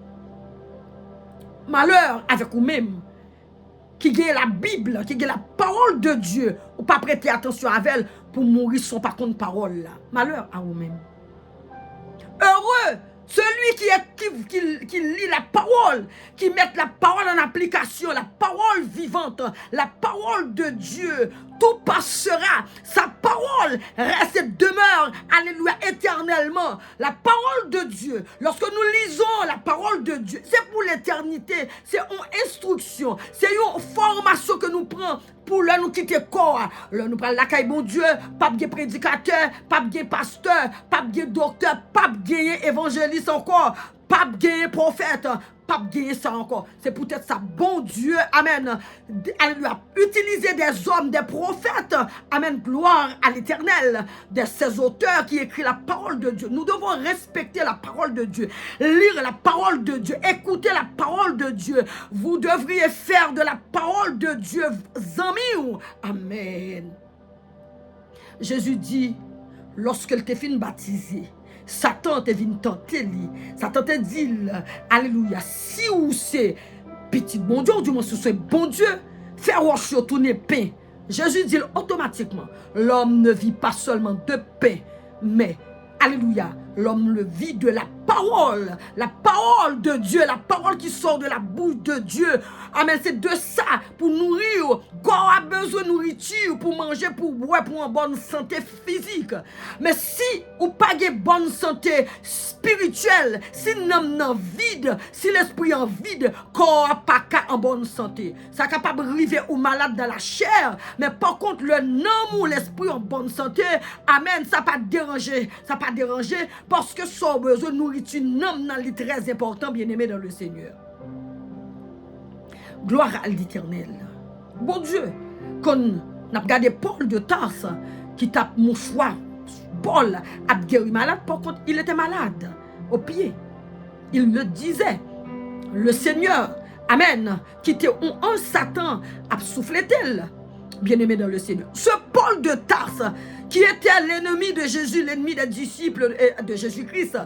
Malheur avec vous-même qui gagne la Bible, qui gagne la parole de Dieu, ou pas prêter attention à elle pour mourir sans pas contre parole là. Malheur à vous-même. Heureux celui qui lit la parole, qui met la parole en application, la parole vivante, la parole de Dieu, tout passera. Sa parole reste et demeure, alléluia, éternellement. La parole de Dieu, lorsque nous lisons la parole de Dieu, c'est pour l'éternité, c'est une instruction, c'est une formation que nous prenons pour nous quitter corps. Nous prenons la caille, bon Dieu, pas de prédicateur, pas de pasteur, pas de docteur, pas de évangéliste encore, pas de prophète, pas de ça encore. C'est peut-être ça, bon Dieu, amen. Alléluia. Utiliser des hommes, des prophètes, amen, gloire à l'Éternel, de ces auteurs qui écrivent la parole de Dieu. Nous devons respecter la parole de Dieu, lire la parole de Dieu, écouter la parole de Dieu. Vous devriez faire de la parole de Dieu amis. Amen. Jésus dit, lorsqu'elle t'est fin baptisée, Satan te vient tenter lui. Satan te dit, alléluia, si ou c'est petit bon Dieu, ou du moins si c'est bon Dieu, faire roche tourner pain. Jésus dit automatiquement, l'homme ne vit pas seulement de pain, mais, alléluia, l'homme le vit de la parole de Dieu, la parole qui sort de la bouche de Dieu. Amen, c'est de ça, pour nourrir, corps a besoin de nourriture, pour manger, pour boire, pour une bonne santé physique. Mais si ou pas de bonne santé spirituelle, si l'homme est vide, si l'esprit est vide, corps n'a pas en bonne santé. Ça est capable de arriver ou malade dans la chair, mais par contre, le nom ou l'esprit en bonne santé, amen, ça pas déranger, parce que son besoin de nourriture, nom est très important, bien-aimé dans le Seigneur. Gloire à l'Éternel. Bon Dieu, quand on a regardé Paul de Tarse, qui tape mouchoir, Paul a guéri malade, par contre, il était malade au pied. Il le disait. Le Seigneur, amen, qui était un Satan, a soufflé tel, bien-aimé dans le Seigneur. Ce Paul de Tarse, qui était l'ennemi de Jésus, l'ennemi des disciples de Jésus-Christ,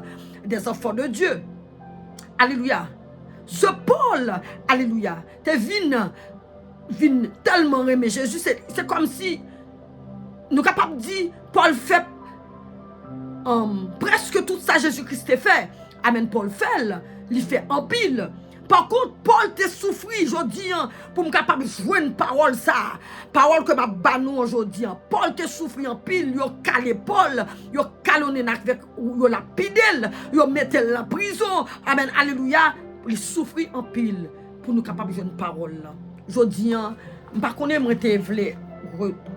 des enfants de Dieu. Alléluia. Ce Paul, alléluia, te vin tellement aimer Jésus. C'est comme si nous capables de dire, Paul fait presque tout ça Jésus-Christ fait. Amen, Paul fait, il fait en pile. Par contre, Paul te souffri aujourd'hui pour me capable de jouer une parole ça. Parole que m'a banou aujourd'hui. Paul te souffri en pile, yo calé Paul, yo calonné avec yo lapidel, yo mettel en prison. Amen, alléluia. Il souffri en pile pour nous capable de jouer une parole là. Aujourd'hui, je ne connais pas si je voulais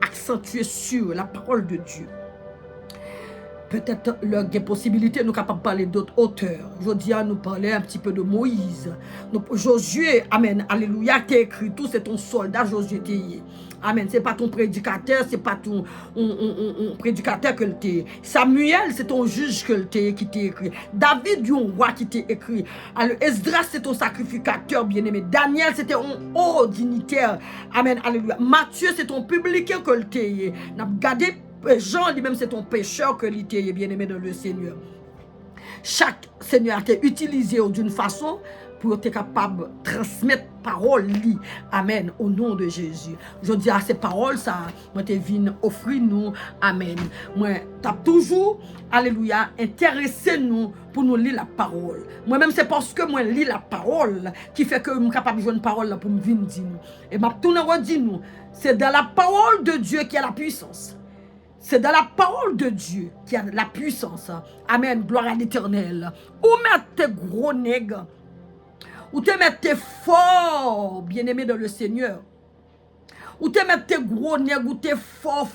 accentuer sur la parole de Dieu. Peut-être il y a possibilité nous capables de parler d'autres auteurs. Aujourd'hui, nous parler un petit peu de Moïse. Josué, amen, alléluia, qui écrit tout, c'est ton soldat Josué. Amen, c'est pas ton prédicateur, c'est pas ton prédicateur que t'es. Samuel, c'est ton juge qui t'a écrit. David, un roi qui t'a écrit. Alors, Esdras, c'est ton sacrificateur bien-aimé. Daniel, c'était un haut dignitaire. Amen, alléluia. Matthieu, c'est ton publicain que t'es. N'a gardé Jean lui-même, c'est ton pécheur que l'ité est bien-aimé dans le Seigneur. Chaque Seigneur a été utilisé d'une façon pour être capable de transmettre parole. Amen. Au nom de Jésus. Je dis à ces paroles, ça, moi, te viens offrir nous. Amen. Moi, t'as toujours, alléluia, intéressé nous pour nous lire la parole. Moi-même, c'est parce que moi, lis la parole qui fait que je suis capable de jouer une parole pour me venir dire nous. Et ma tourne redit nous, c'est dans la parole de Dieu qu'il y a la puissance. C'est dans la parole de Dieu qu'il y a la puissance. Amen. Gloire à l'Éternel. Ou mettre tes gros nègres. Ou te mettre tes forts, bien-aimés dans le Seigneur. Ou te mettre tes gros nègres. Ou tes forts.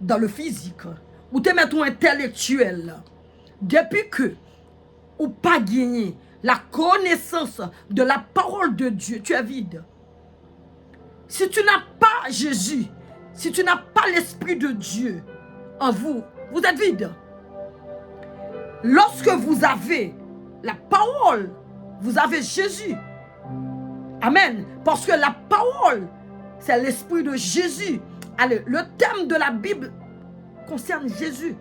Dans le physique. Ou te mettre ton intellectuel. Depuis que ou pas gagné la connaissance de la parole de Dieu, tu es vide. Si tu n'as pas Jésus, si tu n'as pas l'Esprit de Dieu en vous, vous êtes vide. Lorsque vous avez la parole, vous avez Jésus. Amen. Parce que la parole, c'est l'Esprit de Jésus. Allez, le thème de la Bible concerne Jésus.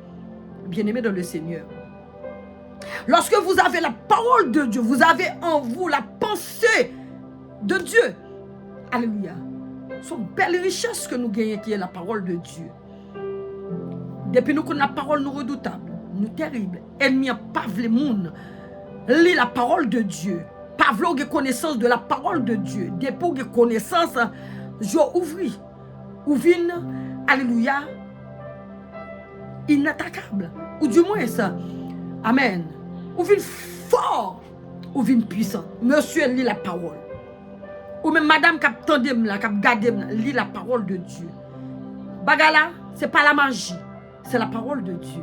Bien-aimé dans le Seigneur. Lorsque vous avez la parole de Dieu, vous avez en vous la pensée de Dieu. Alléluia. C'est une belle richesse que nous gagnons qui est la parole de Dieu. Depuis nous connaissons la parole, nous redoutables, nous terribles. Ennemis pas le monde. Lis la parole de Dieu. Pas vouloir connaissance de la parole de Dieu. Depuis que connaissance, je ouvris. Ouvine, alléluia, inattaquable. Ou du moins ça. Amen. Ouvine fort. Ouvine puissant. Monsieur lit la parole. Ou même madame qui a tendu là, qui a gardé lit la parole de Dieu. Bagala, c'est pas la magie, c'est la parole de Dieu.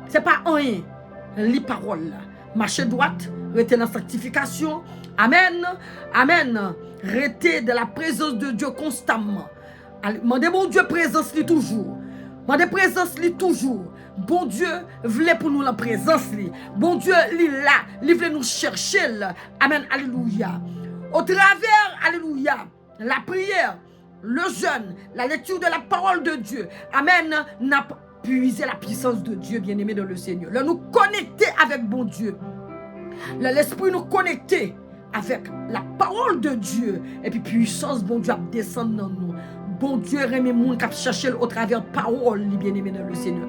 C'est pas rien. Lit parole là. Marcher droite, rester dans la sanctification. Amen. Amen. Rester de la présence de Dieu constamment. Mandez mon Dieu présence lui toujours. Mandez présence lui toujours. Bon Dieu voulait pour nous la présence lui. Bon Dieu lui là, lui voulait nous chercher là. Amen. Alléluia. Au travers, alléluia, la prière, le jeûne, la lecture de la parole de Dieu, amen, n'a puisé la puissance de Dieu, bien-aimé dans le Seigneur. Là, nous connecter avec bon Dieu. Là, l'esprit nous connecter avec la parole de Dieu. Et puis, puissance, bon Dieu, descendre dans nous. Bon Dieu, remet moun qui chercher au travers de parole, bien-aimé dans le Seigneur.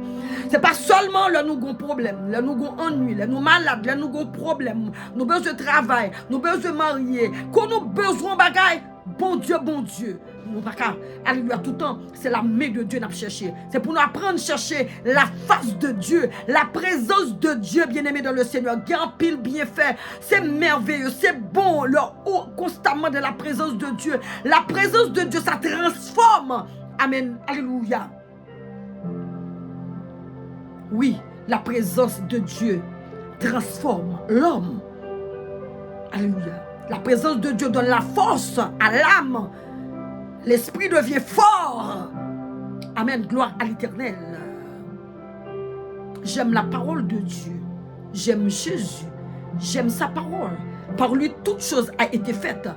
C'est pas seulement là nous avons problème, là nous avons ennui, là nous malades, là nous avons problème, nous avons besoin de travail, nous avons besoin de marier, quand nous avons besoin de bagaille, bon Dieu. Nous pas qu'à alléluia tout le temps, c'est la main de Dieu n'a chercher. C'est pour nous apprendre à chercher la face de Dieu, la présence de Dieu bien-aimé dans le Seigneur. Grand pile bien fait, c'est merveilleux, c'est bon, le haut constamment de la présence de Dieu. La présence de Dieu, ça transforme. Amen. Alléluia. Oui, la présence de Dieu transforme l'homme. Alléluia. La présence de Dieu donne la force à l'âme. L'esprit devient fort. Amen. Gloire à l'Éternel. J'aime la parole de Dieu. J'aime Jésus. J'aime sa parole. Par lui, toute chose a été faite.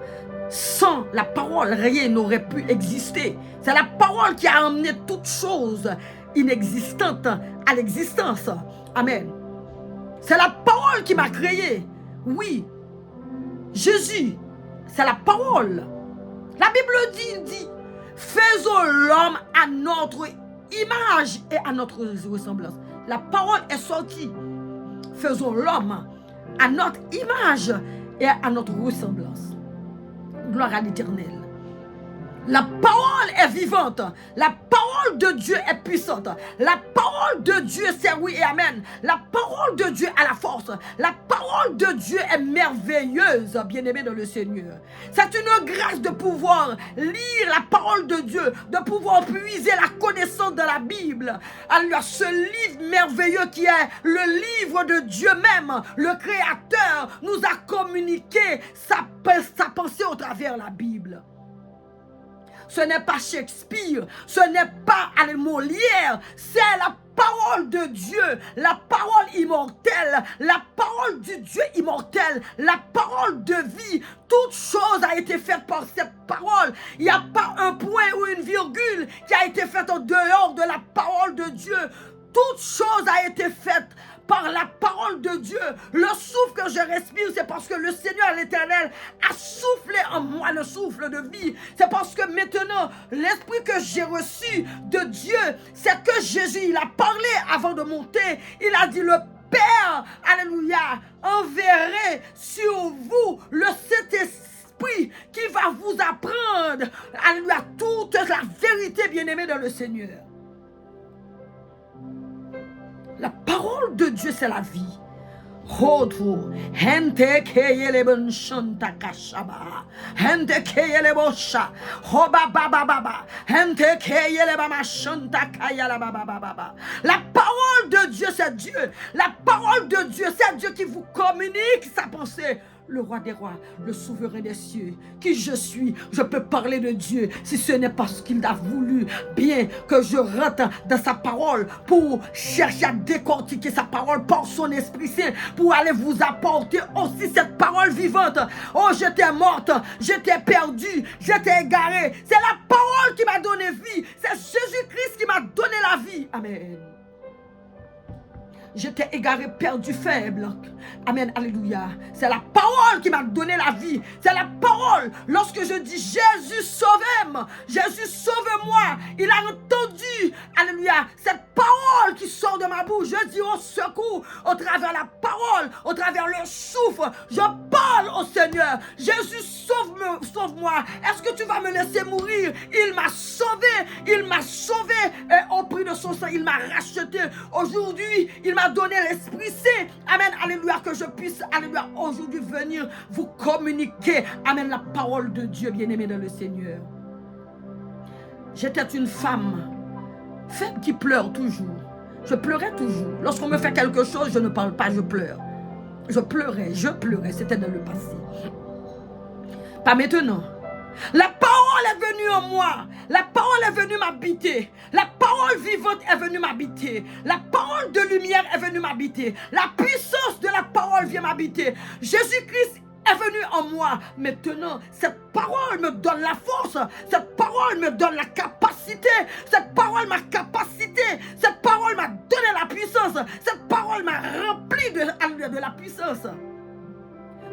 Sans la parole, rien n'aurait pu exister. C'est la parole qui a amené toute chose inexistante à l'existence. Amen. C'est la parole qui m'a créé. Oui. Jésus, c'est la parole. La Bible dit, faisons l'homme à notre image et à notre ressemblance. La parole est sortie. Faisons l'homme à notre image et à notre ressemblance. Gloire à l'Éternel. La parole est vivante. La parole de Dieu est puissante. La parole de Dieu, c'est oui et amen. La parole de Dieu a la force. La parole de Dieu est merveilleuse, bien-aimé dans le Seigneur. C'est une grâce de pouvoir lire la parole de Dieu, de pouvoir puiser la connaissance de la Bible. Alors, ce livre merveilleux qui est le livre de Dieu même, le Créateur, nous a communiqué sa pensée au travers de la Bible. Ce n'est pas Shakespeare, ce n'est pas Molière, c'est la parole de Dieu, la parole immortelle, la parole du Dieu immortel, la parole de vie. Toute chose a été faite par cette parole. Il n'y a pas un point ou une virgule qui a été faite en dehors de la parole de Dieu. Toute chose a été faite par la parole de Dieu. Le souffle que je respire, c'est parce que le Seigneur l'Éternel a soufflé en moi le souffle de vie. C'est parce que maintenant, l'esprit que j'ai reçu de Dieu, c'est que Jésus, il a parlé avant de monter. Il a dit, le Père, alléluia, enverrait sur vous le Saint-Esprit qui va vous apprendre, alléluia, toute la vérité, bien-aimée dans le Seigneur. La parole de Dieu, c'est la vie. La parole de Dieu, c'est Dieu. La parole de Dieu, c'est Dieu qui vous communique sa pensée. Le roi des rois, le souverain des cieux, qui je suis, je peux parler de Dieu si ce n'est pas ce qu'il a voulu bien que je rentre dans sa parole pour chercher à décortiquer sa parole par son Esprit Saint pour aller vous apporter aussi cette parole vivante. Oh, j'étais morte, j'étais perdue, j'étais égarée. C'est la parole qui m'a donné vie. C'est Jésus-Christ qui m'a donné la vie. Amen. J'étais égaré, perdu, faible. Amen, alléluia. C'est la parole qui m'a donné la vie. C'est la parole. Lorsque je dis Jésus, sauve-moi. Jésus, sauve-moi. Il a entendu, alléluia, cette parole qui sort de ma bouche. Je dis au secours, au travers la parole, au travers le souffle. Je parle au Seigneur. Jésus, sauve-moi. Est-ce que tu vas me laisser mourir? Il m'a sauvé. Il m'a sauvé. Et au prix de son sang, il m'a racheté. Aujourd'hui, il m'a donné l'Esprit Saint. Amen, alléluia, que je puisse, alléluia, aujourd'hui venir vous communiquer, amen, la parole de Dieu, bien-aimé dans le Seigneur. J'étais une femme faible qui pleure toujours. Je pleurais toujours. Lorsqu'on me fait quelque chose, je ne parle pas, je pleure. Je pleurais, c'était dans le passé. Pas maintenant. La parole est venue en moi. La parole est venue m'habiter. La parole vivante est venue m'habiter. La parole de lumière est venue m'habiter. La puissance de la parole vient m'habiter. Jésus-Christ est venu en moi. Maintenant, cette parole me donne la force. Cette parole me donne la capacité. Cette parole m'a capacité. Cette parole m'a donné la puissance. Cette parole m'a rempli de la puissance.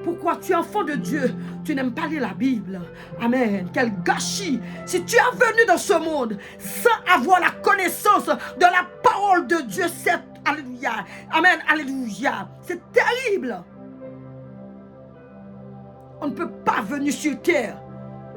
Pourquoi tu es enfant de Dieu, tu n'aimes pas lire la Bible? Amen. Quel gâchis. Si tu es venu dans ce monde sans avoir la connaissance de la parole de Dieu, c'est alléluia. Amen. Alléluia. C'est terrible. On ne peut pas venir sur terre.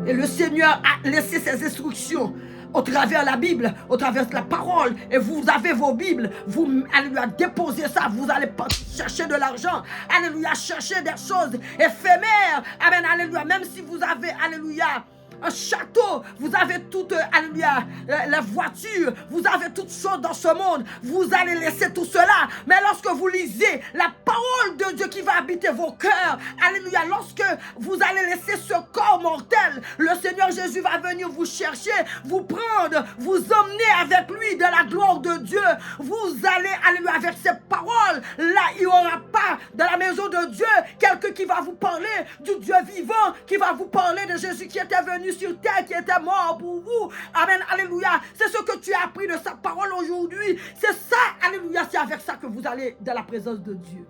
Et le Seigneur a laissé ses instructions au travers de la Bible, au travers de la parole. Et vous avez vos Bibles. Vous, alléluia, déposez ça. Vous allez pas chercher de l'argent. Alléluia, chercher des choses éphémères. Amen, alléluia. Même si vous avez, alléluia, un château, vous avez toutes, alléluia, la voiture, vous avez toutes choses dans ce monde, vous allez laisser tout cela. Mais lorsque vous lisez la parole de Dieu qui va habiter vos cœurs, alléluia, lorsque vous allez laisser ce corps mortel, le Seigneur Jésus va venir vous chercher, vous prendre, vous emmener avec lui de la gloire de Dieu. Vous allez, alléluia, avec ces paroles, là, il n'y aura pas dans la maison de Dieu quelqu'un qui va vous parler du Dieu vivant, qui va vous parler de Jésus qui était venu sur terre, qui était mort pour vous. Amen, alléluia. C'est ce que tu as appris de sa parole aujourd'hui. C'est ça, alléluia, c'est avec ça que vous allez dans la présence de Dieu.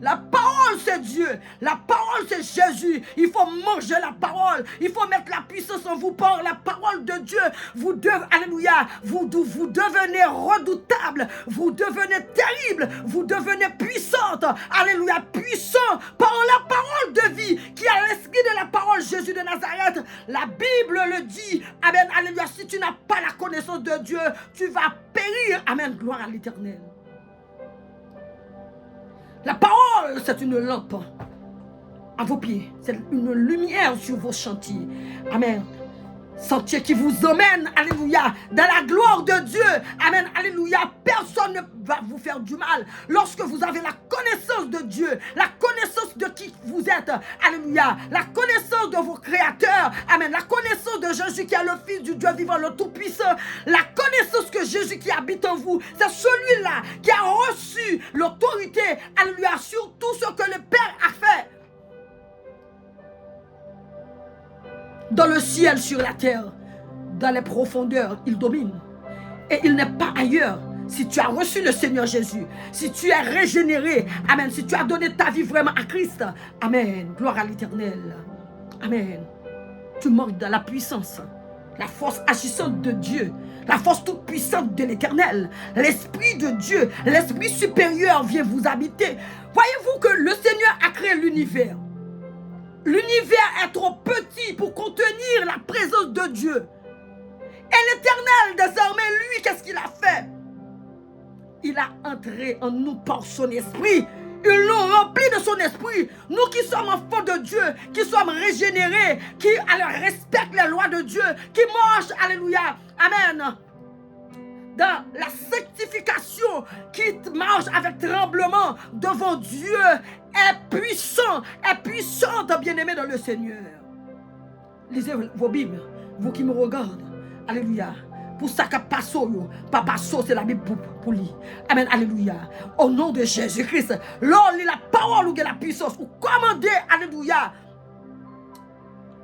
La parole, c'est Dieu. La parole, c'est Jésus. Il faut manger la parole. Il faut mettre la puissance en vous par la parole de Dieu. Vous devez, alléluia, vous devenez redoutable. Vous devenez terrible. Vous devenez puissante. Alléluia, puissant par la parole de vie qui a l'esprit de la parole Jésus de Nazareth. La Bible le dit. Amen, alléluia. Si tu n'as pas la connaissance de Dieu, tu vas périr. Amen, gloire à l'Éternel. La parole, c'est une lampe à vos pieds. C'est une lumière sur vos chantiers. Amen. Sentier qui vous emmène, alléluia, dans la gloire de Dieu. Amen, alléluia. Personne ne va vous faire du mal. Lorsque vous avez la connaissance de Dieu, la connaissance de qui vous êtes, alléluia, la connaissance de vos créateurs, amen, la connaissance de Jésus qui est le Fils du Dieu vivant, le Tout-Puissant, la connaissance que Jésus qui habite en vous, c'est celui-là qui a reçu l'autorité, alléluia, sur tout ce que le Père a fait. Dans le ciel, sur la terre, dans les profondeurs, il domine. Et il n'est pas ailleurs. Si tu as reçu le Seigneur Jésus, si tu es régénéré, amen, si tu as donné ta vie vraiment à Christ, amen, gloire à l'Éternel, amen. Tu manques de la puissance, la force agissante de Dieu, la force toute puissante de l'Éternel, l'Esprit de Dieu, l'Esprit supérieur vient vous habiter. Voyez-vous que le Seigneur a créé l'univers. L'univers est trop petit pour contenir la présence de Dieu. Et l'Éternel, désormais, lui, qu'est-ce qu'il a fait? Il a entré en nous par son esprit. Il nous remplit de son esprit. Nous qui sommes enfants de Dieu, qui sommes régénérés, qui respectent les lois de Dieu, qui marchent, alléluia, amen, dans la sanctification, qui marche avec tremblement devant Dieu, est puissante, bien-aimé dans le Seigneur. Lisez vos Bibles, vous qui me regardez, alléluia. Pour ça que Papa c'est la Bible pour lui. Amen, alléluia. Au nom de Jésus-Christ, l'on lit la parole ou la puissance, ou commandez, alléluia.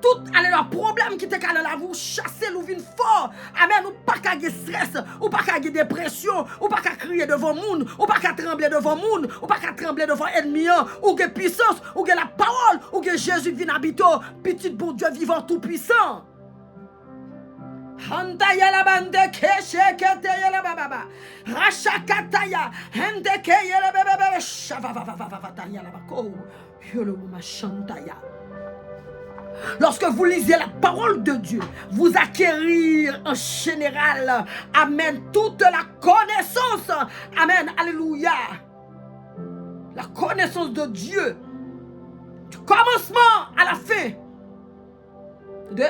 Tout alléluia, problème qui te calme là, vous chassez l'ouvine fort. Amen, ou pas qu'à stress, ou pas qu'à dépression, ou pas qu'à crier devant le monde, ou pas qu'à trembler devant le monde, ou pas qu'à trembler devant l'ennemi, ou que puissance, ou que la parole, ou que Jésus vient habiter, petit bon Dieu vivant tout puissant. Hantaya la bande keshe ketaya la baba rashakataya handekaya la baba shavavavataya la bako yolo machantaya. Lorsque vous lisez la parole de Dieu, vous acquérir en général, amen, toute la connaissance, amen, alléluia, la connaissance de Dieu, du commencement à la fin, de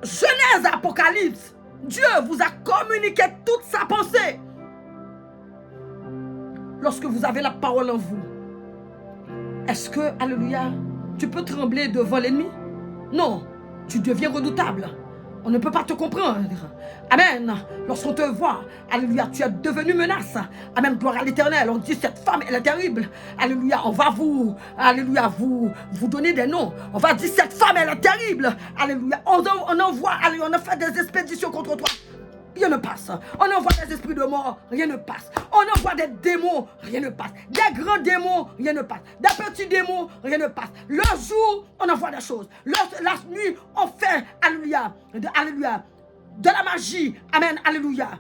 Genèse à Apocalypse, Dieu vous a communiqué toute sa pensée. Lorsque vous avez la parole en vous, est-ce que, alléluia, tu peux trembler devant l'ennemi? Non, tu deviens redoutable. On ne peut pas te comprendre. Amen. Lorsqu'on te voit, alléluia, tu es devenu menace. Amen, gloire à l'Éternel. On dit cette femme, elle est terrible. Alléluia, on va vous, alléluia, vous donner des noms. On va dire cette femme, elle est terrible. Alléluia, on envoie, alléluia, on a fait des expéditions contre toi. Rien ne passe. On envoie des esprits de mort, rien ne passe. On envoie des démons, rien ne passe. Des grands démons, rien ne passe. Des petits démons, rien ne passe. Le jour, on envoie des choses. La nuit, on fait, alléluia, alléluia, de la magie. Amen, alléluia.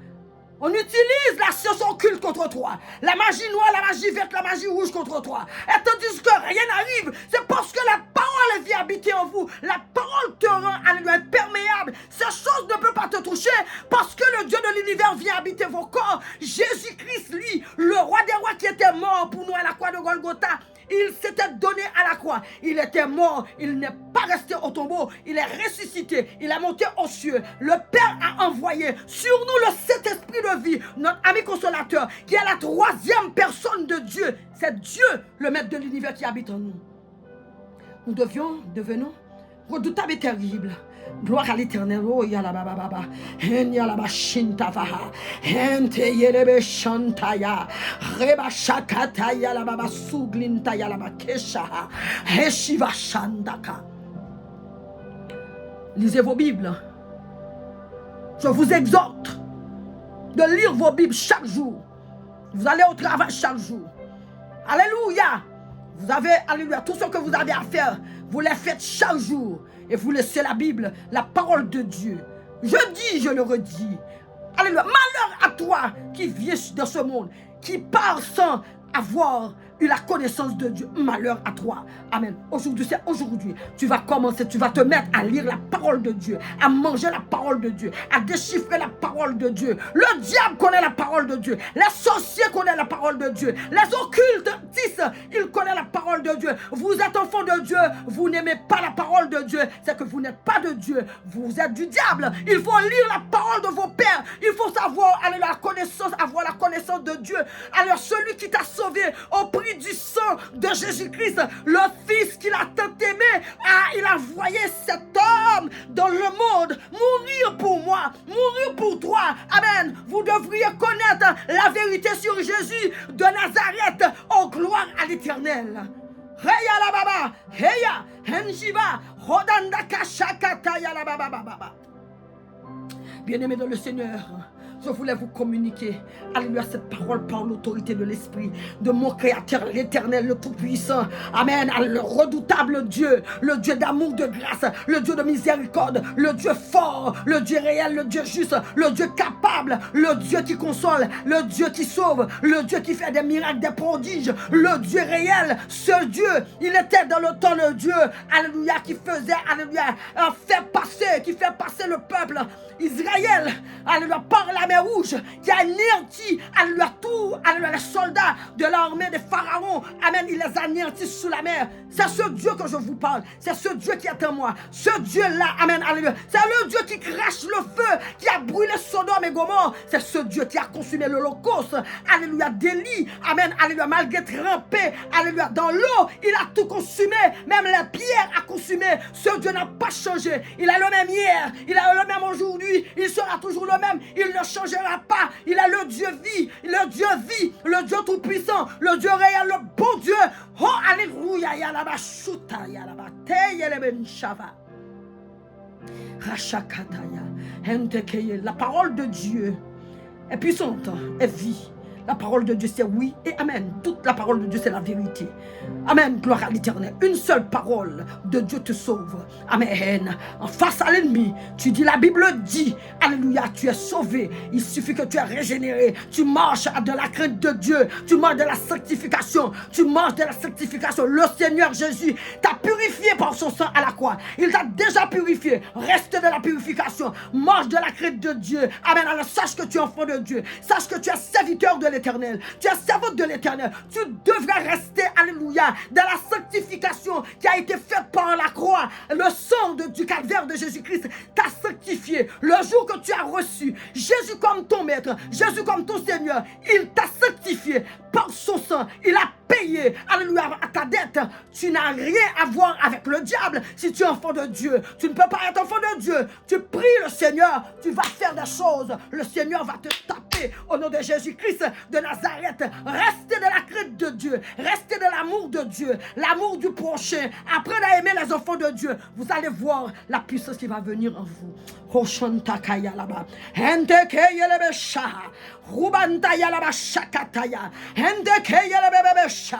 On utilise la science occulte contre toi. La magie noire, la magie verte, la magie rouge contre toi. Et tandis que rien n'arrive, c'est parce que la parole vient habiter en vous. La parole te rend, alléluia, perméable. Ces choses ne peuvent pas te toucher parce que le Dieu de l'univers vient habiter vos corps. Jésus-Christ, lui, le roi des rois qui était mort pour nous à la croix de Golgotha, il s'était donné à la croix. Il était mort. Il n'est pas resté au tombeau. Il est ressuscité. Il est monté aux cieux. Le Père a envoyé sur nous le Saint-Esprit de vie, notre ami consolateur, qui est la troisième personne de Dieu. C'est Dieu, le maître de l'univers qui habite en nous. Nous devenons redoutables et terribles. Gloire à l'Éternel. Oh, yala baba baba. En yala ba shintavaha. Ente yelebe shantaya. Reba shakata yala baba suglinta yala ba keshaha. Heshiva shandaka. Lisez vos Bibles. Je vous exhorte de lire vos Bibles chaque jour. Vous allez au travail chaque jour. Alléluia. Vous avez, alléluia, tout ce que vous avez à faire, vous les faites chaque jour. Et vous laissez la Bible, la parole de Dieu. Je dis, je le redis. Alléluia. Malheur à toi qui viens dans ce monde, qui part sans avoir eu la connaissance de Dieu. Malheur à toi. Amen. Aujourd'hui, c'est aujourd'hui. Tu vas commencer, tu vas te mettre à lire la parole de Dieu, à manger la parole de Dieu, à déchiffrer la parole de Dieu. Le diable connaît la parole de Dieu. Les sorciers connaissent la parole de Dieu. Les occultistes, ils connaissent la parole de Dieu. Vous êtes enfants de Dieu. Vous n'aimez pas la parole de Dieu. C'est que vous n'êtes pas de Dieu. Vous êtes du diable. Il faut lire la parole de vos pères. Il faut savoir, aller la connaissance, avoir la connaissance de Dieu. Alors, celui qui t'a sauvé au prix du sang de Jésus-Christ, le Fils qu'il a tant aimé, il a envoyé cet homme dans le monde mourir pour moi, mourir pour toi. Amen. Vous devriez connaître la vérité sur Jésus de Nazareth. Oh, gloire à l'Éternel. Heya la baba, heya, henjiva, rodanda kashakata ya la baba baba. Bien-aimés dans le Seigneur, je voulais vous communiquer, alléluia, cette parole par l'autorité de l'Esprit, de mon Créateur, l'Éternel, le Tout-Puissant. Amen, le redoutable Dieu, le Dieu d'amour, de grâce, le Dieu de miséricorde, le Dieu fort, le Dieu réel, le Dieu juste, le Dieu capable, le Dieu qui console, le Dieu qui sauve, le Dieu qui fait des miracles, des prodiges, le Dieu réel, ce Dieu, il était dans le temps de Dieu, alléluia, qui faisait, alléluia, qui fait passer le peuple Israël, alléluia, par la mer rouge, qui a anéanti, alléluia, tout, alléluia, les soldats de l'armée de Pharaon, amen, il les a anéantis sous la mer. C'est ce Dieu que je vous parle, c'est ce Dieu qui est en moi, ce Dieu-là, amen, alléluia, c'est le Dieu qui crache le feu, qui a brûlé Sodome et Gomorrhe, c'est ce Dieu qui a consumé l'Holocauste, alléluia, d'Élie, amen, alléluia, malgré trempé, alléluia, dans l'eau, il a tout consumé, même la pierre a consumé, ce Dieu n'a pas changé, il a le même hier, il a le même aujourd'hui, il sera toujours le même, il ne changera pas, il est le Dieu vie, le Dieu vie, le Dieu tout-puissant, le Dieu réel, le bon Dieu. Oh, alléluia, yalaba shuta, yalaba te yeleben shava. Rachakataya, hentekeye. La parole de Dieu est puissante, est vie. La parole de Dieu, c'est oui et amen. Toute la parole de Dieu, c'est la vérité. Amen, gloire à l'Éternel. Une seule parole de Dieu te sauve. Amen. En face à l'ennemi, tu dis, la Bible dit, alléluia, tu es sauvé. Il suffit que tu es régénéré. Tu marches de la crainte de Dieu. Tu marches de la sanctification. Tu marches de la sanctification. Le Seigneur Jésus t'a purifié par son sang à la croix. Il t'a déjà purifié. Reste de la purification. Marche de la crainte de Dieu. Amen. Alors sache que tu es enfant de Dieu. Sache que tu es serviteur de l'Éternel. Tu es servante de l'Éternel. Tu devrais rester, alléluia, dans la sanctification qui a été faite par la croix. Le sang du calvaire de Jésus-Christ t'a sanctifié. Le jour que tu as reçu Jésus comme ton maître, Jésus comme ton Seigneur, il t'a sanctifié par son sang. Il a payé, alléluia, à ta dette. Tu n'as rien à voir avec le diable si tu es enfant de Dieu. Tu ne peux pas être enfant de Dieu. Tu pries le Seigneur, tu vas faire des choses. Le Seigneur va te taper au nom de Jésus-Christ de Nazareth. Restez de la crainte de Dieu. Restez de l'amour de Dieu. L'amour du prochain. Apprenez à aimer les enfants de Dieu. Vous allez voir la puissance qui va venir en vous. Hoshantakaya là-bas. Hentekeye lebesha. Rubantaya là-bas shakataya. Hentekeye lebesha.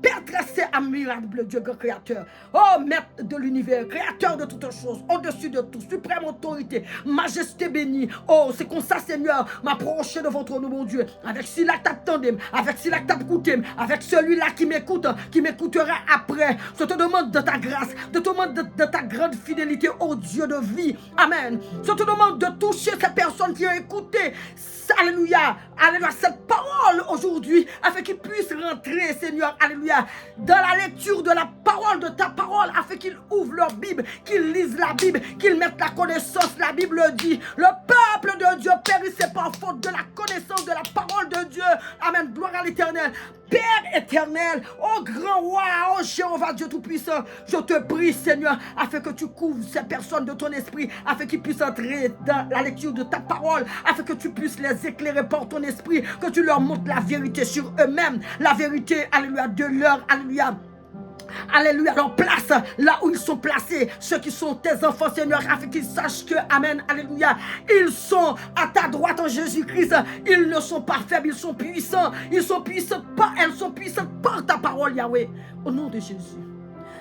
Père très saint, admirable Dieu créateur. Oh, maître de l'univers, créateur de toutes choses, au-dessus de tout, suprême autorité, majesté bénie. Oh, c'est comme ça, Seigneur, m'approcher de votre nom, mon Dieu, avec celui-là que t'attendais, avec celui-là que t'écoutais, avec celui-là qui m'écoute, qui m'écoutera après. Je te demande de ta grâce, je te demande de ta grande fidélité, oh Dieu de vie. Amen. Je te demande de toucher ces personnes qui ont écouté. Alléluia, alléluia, cette parole aujourd'hui, afin qu'ils puissent rentrer, Seigneur, alléluia, dans la lecture de la parole, de ta parole, afin qu'ils ouvrent leur Bible, qu'ils lisent la Bible, qu'ils mettent la connaissance. La Bible dit, le peuple de Dieu périssait par faute de la connaissance de la parole de Dieu. Amen, gloire à l'Éternel. Père éternel, ô grand roi, ô Jéhovah Dieu Tout-Puissant, je te prie, Seigneur, afin que tu couvres ces personnes de ton esprit, afin qu'ils puissent entrer dans la lecture de ta parole, afin que tu puisses les éclairer par ton esprit, que tu leur montres la vérité sur eux-mêmes, la vérité, alléluia, de leur, alléluia, Alléluia, leur place, là où ils sont placés, ceux qui sont tes enfants, Seigneur, afin qu'ils sachent que, amen, alléluia, ils sont à ta droite en Jésus-Christ. Ils ne sont pas faibles, ils sont puissants. Elles sont puissantes par ta parole, Yahweh. Au nom de Jésus.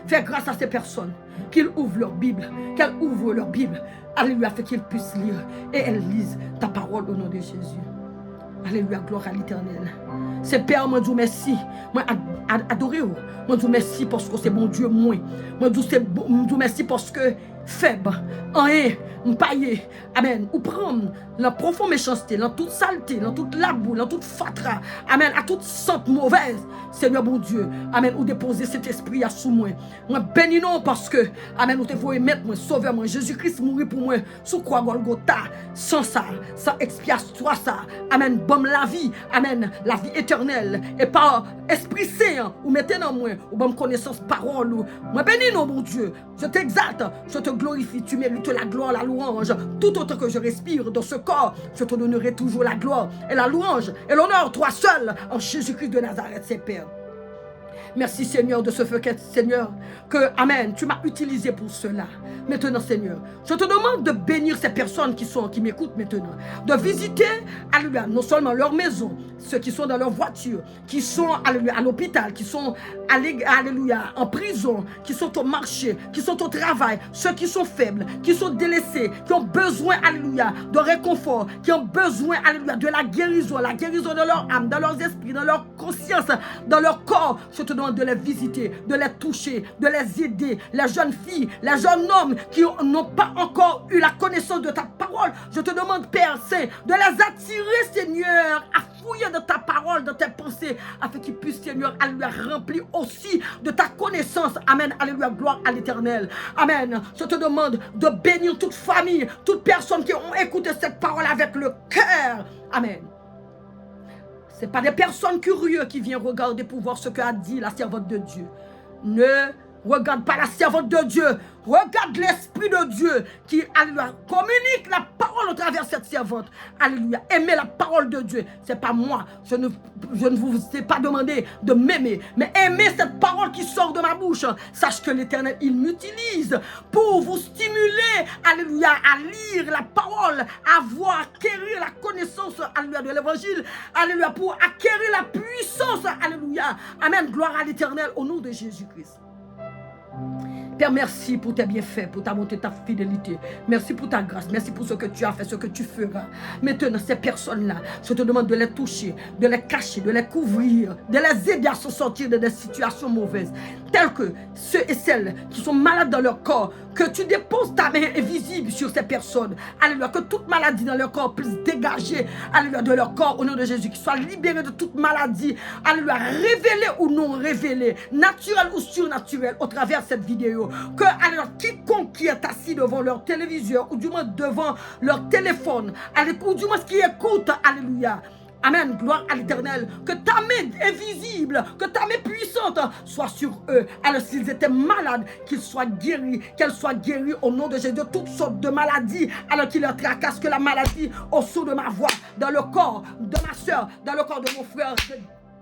Fais grâce à ces personnes, qu'ils ouvrent leur Bible, qu'elles ouvrent leur Bible. Alléluia, fait qu'ils puissent lire et elles lisent ta parole au nom de Jésus. Alléluia, gloire à l'Éternel. C'est Père, moi, Dieu, merci. Moi, adorez-vous. Moi, Dieu, merci parce que c'est bon Dieu, moi. Moi, Dieu, merci parce que faible, rien, paillé, amen, ou prendre la profonde méchanceté, dans toute saleté, dans toute labour, dans toute fatra, amen, à toute sente mauvaise, Seigneur bon Dieu, amen, ou déposer cet esprit à sous moi. Moi, bénis non parce que, amen, ou te voyez mettre moi, sauveur moi, Jésus-Christ mourit pour moi, sous croix Golgotha, sans ça, sans expiatoire ça, amen, bon la vie, amen, la vie éternelle, et par Esprit Saint, ou mettez dans moi, ou bonne connaissance parole, ou, moi bénis non, mon Dieu, je t'exalte, je te glorifie, tu mérites la gloire, la louange, tout autant que je respire dans ce corps, je te donnerai toujours la gloire, et la louange, et l'honneur, toi seul, en Jésus-Christ de Nazareth, c'est Père. Merci Seigneur de ce feu, Seigneur, que, amen, tu m'as utilisé pour cela. Maintenant Seigneur, je te demande de bénir ces personnes qui m'écoutent maintenant, de visiter, alléluia, non seulement leur maison, ceux qui sont dans leur voiture, qui sont, alléluia, à l'hôpital, qui sont, alléluia, en prison, qui sont au marché, qui sont au travail, ceux qui sont faibles, qui sont délaissés, qui ont besoin, alléluia, de réconfort, qui ont besoin, alléluia, de la guérison de leur âme, dans leurs esprits, dans leur conscience, dans leur corps. Je te demande de les visiter, de les toucher, de les aider, les jeunes filles, les jeunes hommes qui n'ont pas encore eu la connaissance de ta parole. Je te demande, Père Saint, de les attirer, Seigneur, à fouiller de ta parole, de tes pensées, afin qu'ils puissent, Seigneur, alléluia, remplir aussi de ta connaissance. Amen, alléluia, gloire à l'Éternel. Amen. Je te demande de bénir toute famille, toute personne qui ont écouté cette parole avec le cœur. Amen. Ce n'est pas des personnes curieuses qui viennent regarder pour voir ce qu'a dit la servante de Dieu. Ne regarde pas la servante de Dieu. Regarde l'Esprit de Dieu qui, alléluia, communique la parole au travers de cette servante. Alléluia. Aimez la parole de Dieu. Ce n'est pas moi. Je ne vous ai pas demandé de m'aimer. Mais aimez cette parole qui sort de ma bouche. Sache que l'Éternel, il m'utilise pour vous stimuler, alléluia, à lire la parole, à voir, acquérir la connaissance, alléluia, de l'Évangile. Alléluia, pour acquérir la puissance. Alléluia. Amen. Gloire à l'Éternel au nom de Jésus-Christ. Père, merci pour tes bienfaits, pour ta bonté, ta fidélité. Merci pour ta grâce. Merci pour ce que tu as fait, ce que tu feras. Maintenant, ces personnes-là, je te demande de les toucher, de les cacher, de les couvrir, de les aider à se sortir de des situations mauvaises, telles que ceux et celles qui sont malades dans leur corps, que tu déposes ta main invisible sur ces personnes. Alléluia, que toute maladie dans leur corps puisse dégager, alléluia, de leur corps au nom de Jésus, qu'ils soient libérés de toute maladie, alléluia, révélée ou non révélée, naturelle ou surnaturelle, au travers de cette vidéo. Que, alléluia, quiconque qui est assis devant leur téléviseur, ou du moins devant leur téléphone, ou du moins qui écoute, alléluia, amen, gloire à l'Éternel, que ta main invisible, que ta main puissante soit sur eux. Alors s'ils étaient malades, qu'ils soient guéris, qu'elles soient guéries au nom de Jésus de toutes sortes de maladies, alors qu'ils leur tracassent, que la maladie au son de ma voix, dans le corps de ma soeur, dans le corps de mon frère,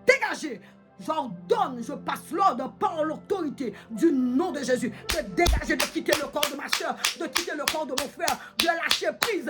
dégagez. J'ordonne, je passe l'ordre par l'autorité du nom de Jésus de dégager, de quitter le corps de ma soeur, de quitter le corps de mon frère, de lâcher prise,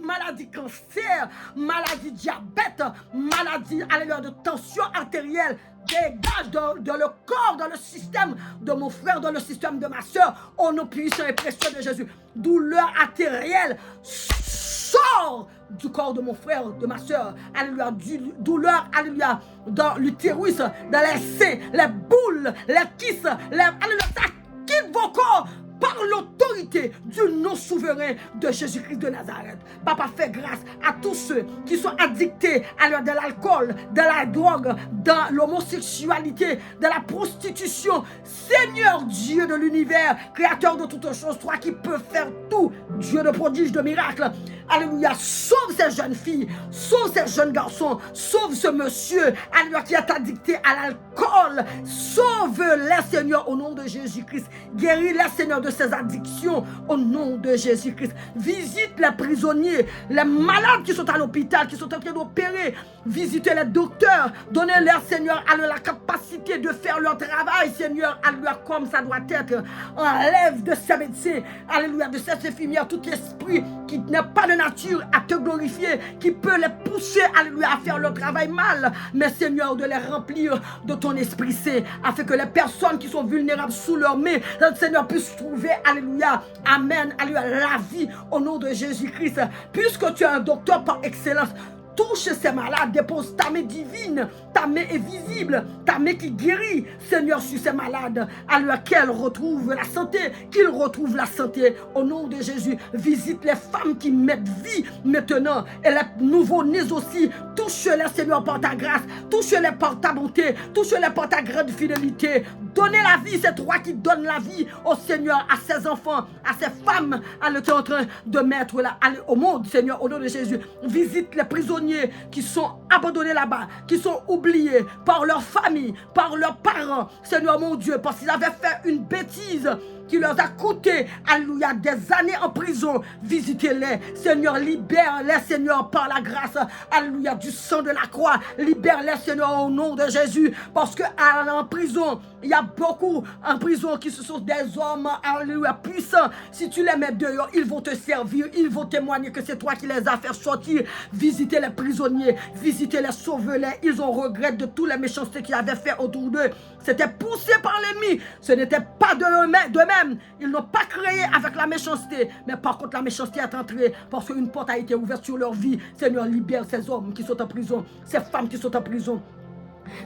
maladie cancer, maladie diabète, maladie, alléluia, de tension artérielle. Dégage dans le corps, dans le système de mon frère, dans le système de ma soeur, au nom puissant et précieux de Jésus. Douleur artérielle, sort du corps de mon frère, de ma soeur, alléluia, douleur, alléluia, dans l'utérus, dans les seins, les boules, les kisses, alléluia, ça quitte vos corps par l'autorité du nom souverain de Jésus-Christ de Nazareth. Papa, fais grâce à tous ceux qui sont addictés à de l'alcool, de la drogue, dans l'homosexualité, de la prostitution. Seigneur Dieu de l'univers, créateur de toutes choses, toi qui peux faire tout, Dieu de prodiges, de miracles. Alléluia, sauve ces jeunes filles, sauve ces jeunes garçons, sauve ce monsieur, alléluia, qui est addicté à l'alcool. Sauve-les, Seigneur, au nom de Jésus-Christ. Guéris-les, Seigneur, de ces addictions, au nom de Jésus-Christ. Visite les prisonniers, les malades qui sont à l'hôpital, qui sont en train d'opérer. visitez les docteurs, donnez-leur, Seigneur, la capacité de faire leur travail, Seigneur, alléluia, comme ça doit être. Enlève de ces médecins, alléluia, de ces infirmières, tout esprit qui n'est pas de nature à te glorifier, qui peut les pousser, alléluia, à faire leur travail mal, mais Seigneur, de les remplir de ton Esprit Saint, afin que les personnes qui sont vulnérables sous leurs mains, Seigneur, puissent trouver, alléluia, amen, alléluia, la vie au nom de Jésus-Christ. Puisque tu es un docteur par excellence, touche ces malades, dépose ta main divine, ta main est visible, ta main qui guérit, Seigneur, sur ces malades, alors qu'elles retrouvent la santé, qu'ils retrouvent la santé, au nom de Jésus. Visite les femmes qui mettent vie maintenant, et les nouveaux-nés aussi, touche-les, Seigneur, par ta grâce, touche-les par ta bonté, touche-les par ta grande fidélité. Donnez la vie, c'est toi qui donnes la vie au Seigneur, à ses enfants, à ces femmes, à tu es en train de mettre là, au monde, Seigneur, au nom de Jésus. Visite les prisonniers qui sont abandonnés là-bas, qui sont oubliés par leur famille, par leurs parents, Seigneur mon Dieu, parce qu'ils avaient fait une bêtise qui leur a coûté, alléluia, des années en prison. Visitez-les, Seigneur, libère-les, Seigneur, par la grâce, alléluia, du sang de la croix. Libère-les, Seigneur, au nom de Jésus, parce que en prison, il y a beaucoup en prison qui sont des hommes, alléluia, puissants. Si tu les mets dehors, ils vont te servir, ils vont témoigner que c'est toi qui les as fait sortir. Visitez les prisonniers, visitez-les, sauvez-les. Ils ont regret de toutes les méchancetés qu'ils avaient fait autour d'eux. C'était poussé par l'ennemi. Ce n'était pas d'eux-mêmes. Ils n'ont pas créé avec la méchanceté. Mais par contre, la méchanceté est entrée parce qu'une porte a été ouverte sur leur vie. Seigneur, libère ces hommes qui sont en prison, ces femmes qui sont en prison,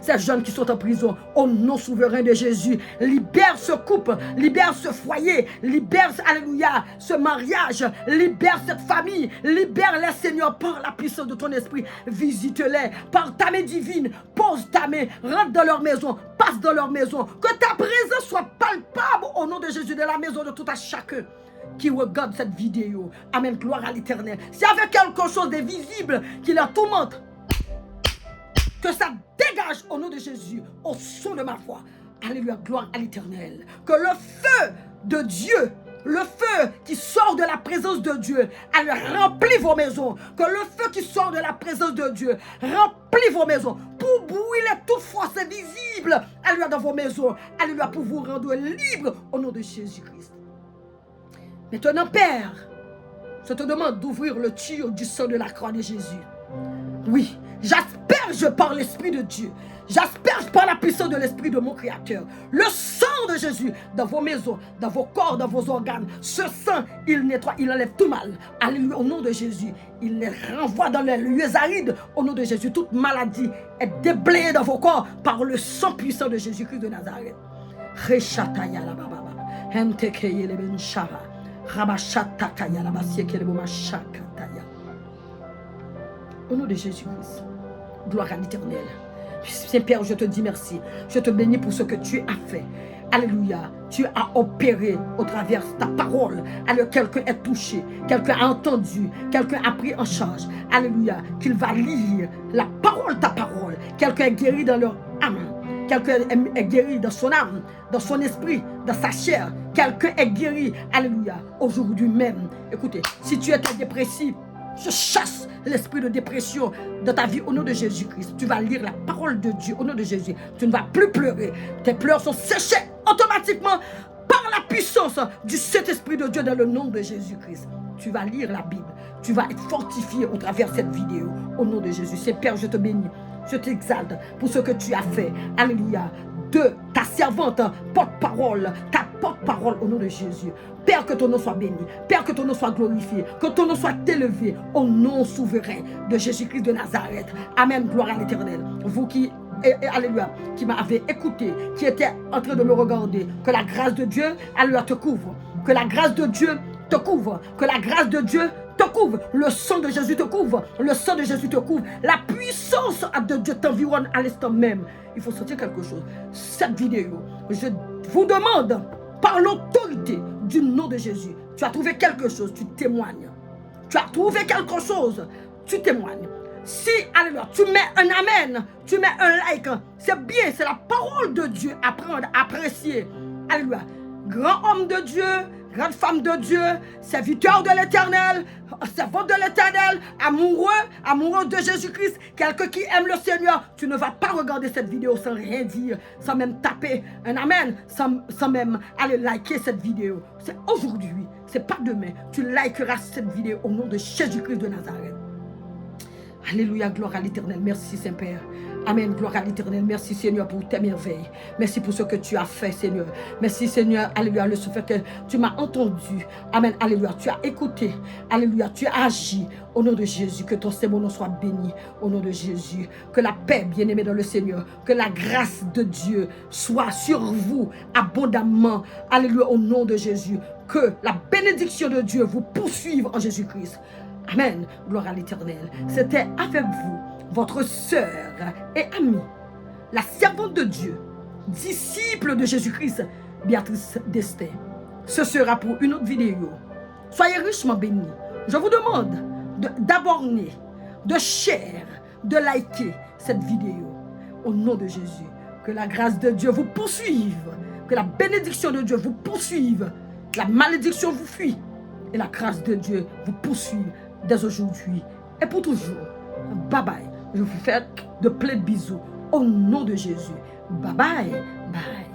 ces jeunes qui sont en prison, au nom souverain de Jésus. Libère ce couple, libère ce foyer, libère, alléluia, ce mariage, libère cette famille, libère-les, Seigneur, par la puissance de ton esprit. Visite-les par ta main divine, pose ta main, rentre dans leur maison, passe dans leur maison, que ta présence soit palpable au nom de Jésus, de la maison de tout à chacun qui regarde cette vidéo. Amen, gloire à l'Éternel. S'il y avait quelque chose de visible qui leur tourmente, que ça dégage au nom de Jésus, au son de ma voix. Alléluia, gloire à l'Éternel. Que le feu de Dieu, le feu qui sort de la présence de Dieu, alléluia, remplit vos maisons. Que le feu qui sort de la présence de Dieu remplit vos maisons. Pour brûler toute force invisible, alléluia, dans vos maisons. Alléluia, pour vous rendre libre au nom de Jésus-Christ. Maintenant, Père, je te demande d'ouvrir le tuyau du sang de la croix de Jésus. Oui, j'asperge par l'Esprit de Dieu. J'asperge par la puissance de l'Esprit de mon Créateur le sang de Jésus dans vos maisons, dans vos corps, dans vos organes. Ce sang, il nettoie, il enlève tout mal. Alléluia, au nom de Jésus. Il les renvoie dans les lieux arides. Au nom de Jésus, toute maladie est déblayée dans vos corps par le sang puissant de Jésus-Christ de Nazareth. Au nom de Jésus-Christ, gloire à l'Éternel. Saint-Père, je te dis merci. Je te bénis pour ce que tu as fait. Alléluia. Tu as opéré au travers de ta parole. Alléluia. Quelqu'un est touché. Quelqu'un a entendu. Quelqu'un a pris en charge. Alléluia. Qu'il va lire la parole, ta parole. Quelqu'un est guéri dans leur âme. Quelqu'un est guéri dans son âme, dans son esprit, dans sa chair. Quelqu'un est guéri. Alléluia. Aujourd'hui même. Écoutez, si tu étais dépressif, je chasse l'esprit de dépression dans ta vie au nom de Jésus-Christ. Tu vas lire la parole de Dieu au nom de Jésus. Tu ne vas plus pleurer. Tes pleurs sont séchés automatiquement par la puissance du Saint-Esprit de Dieu dans le nom de Jésus-Christ. Tu vas lire la Bible. Tu vas être fortifié au travers de cette vidéo au nom de Jésus. Saint-Père, je te bénis. Je t'exalte pour ce que tu as fait. Alléluia. De ta servante, porte-parole, ta porte-parole au nom de Jésus. Père, que ton nom soit béni. Père, que ton nom soit glorifié. Que ton nom soit élevé au nom souverain de Jésus-Christ de Nazareth. Amen. Gloire à l'Éternel. Vous qui, alléluia, qui m'avez écouté, qui était en train de me regarder, que la grâce de Dieu, alléluia, te couvre. Que la grâce de Dieu te couvre. Que la grâce de Dieu te couvre. Le sang de Jésus te couvre. Le sang de Jésus te couvre. La puissance de Dieu t'environne à l'instant même. Il faut sentir quelque chose. Cette vidéo, je vous demande, par l'autorité du nom de Jésus, tu as trouvé quelque chose, tu témoignes. Tu as trouvé quelque chose, tu témoignes. Si, alléluia, tu mets un amen, tu mets un like, c'est bien, c'est la parole de Dieu à prendre, à apprécier. Alléluia. Grand homme de Dieu, grande femme de Dieu, serviteur de l'Éternel, servante de l'Éternel, amoureux de Jésus-Christ, quelqu'un qui aime le Seigneur. Tu ne vas pas regarder cette vidéo sans rien dire, sans même taper un amen, sans même aller liker cette vidéo. C'est aujourd'hui, c'est pas demain. Tu likeras cette vidéo au nom de Jésus-Christ de Nazareth. Alléluia, gloire à l'Éternel. Merci Saint-Père. Amen, gloire à l'Éternel. Merci Seigneur pour tes merveilles. Merci pour ce que tu as fait Seigneur. Merci Seigneur, alléluia, le fait que tu m'as entendu. Amen, alléluia, tu as écouté. Alléluia, tu as agi. Au nom de Jésus, que ton Saint nom soit béni. Au nom de Jésus, que la paix, bien-aimée dans le Seigneur, que la grâce de Dieu soit sur vous abondamment. Alléluia, au nom de Jésus. Que la bénédiction de Dieu vous poursuive en Jésus-Christ. Amen. Gloire à l'Éternel. C'était avec vous, votre sœur et amie, la servante de Dieu, disciple de Jésus-Christ, Béatrice Destin. Ce sera pour une autre vidéo. Soyez richement bénis. Je vous demande d'abonner, de share, de liker cette vidéo. Au nom de Jésus, que la grâce de Dieu vous poursuive, que la bénédiction de Dieu vous poursuive, la malédiction vous fuit et la grâce de Dieu vous poursuive dès aujourd'hui et pour toujours. Bye bye. Je vous fais de plein de bisous au nom de Jésus. Bye bye. Bye.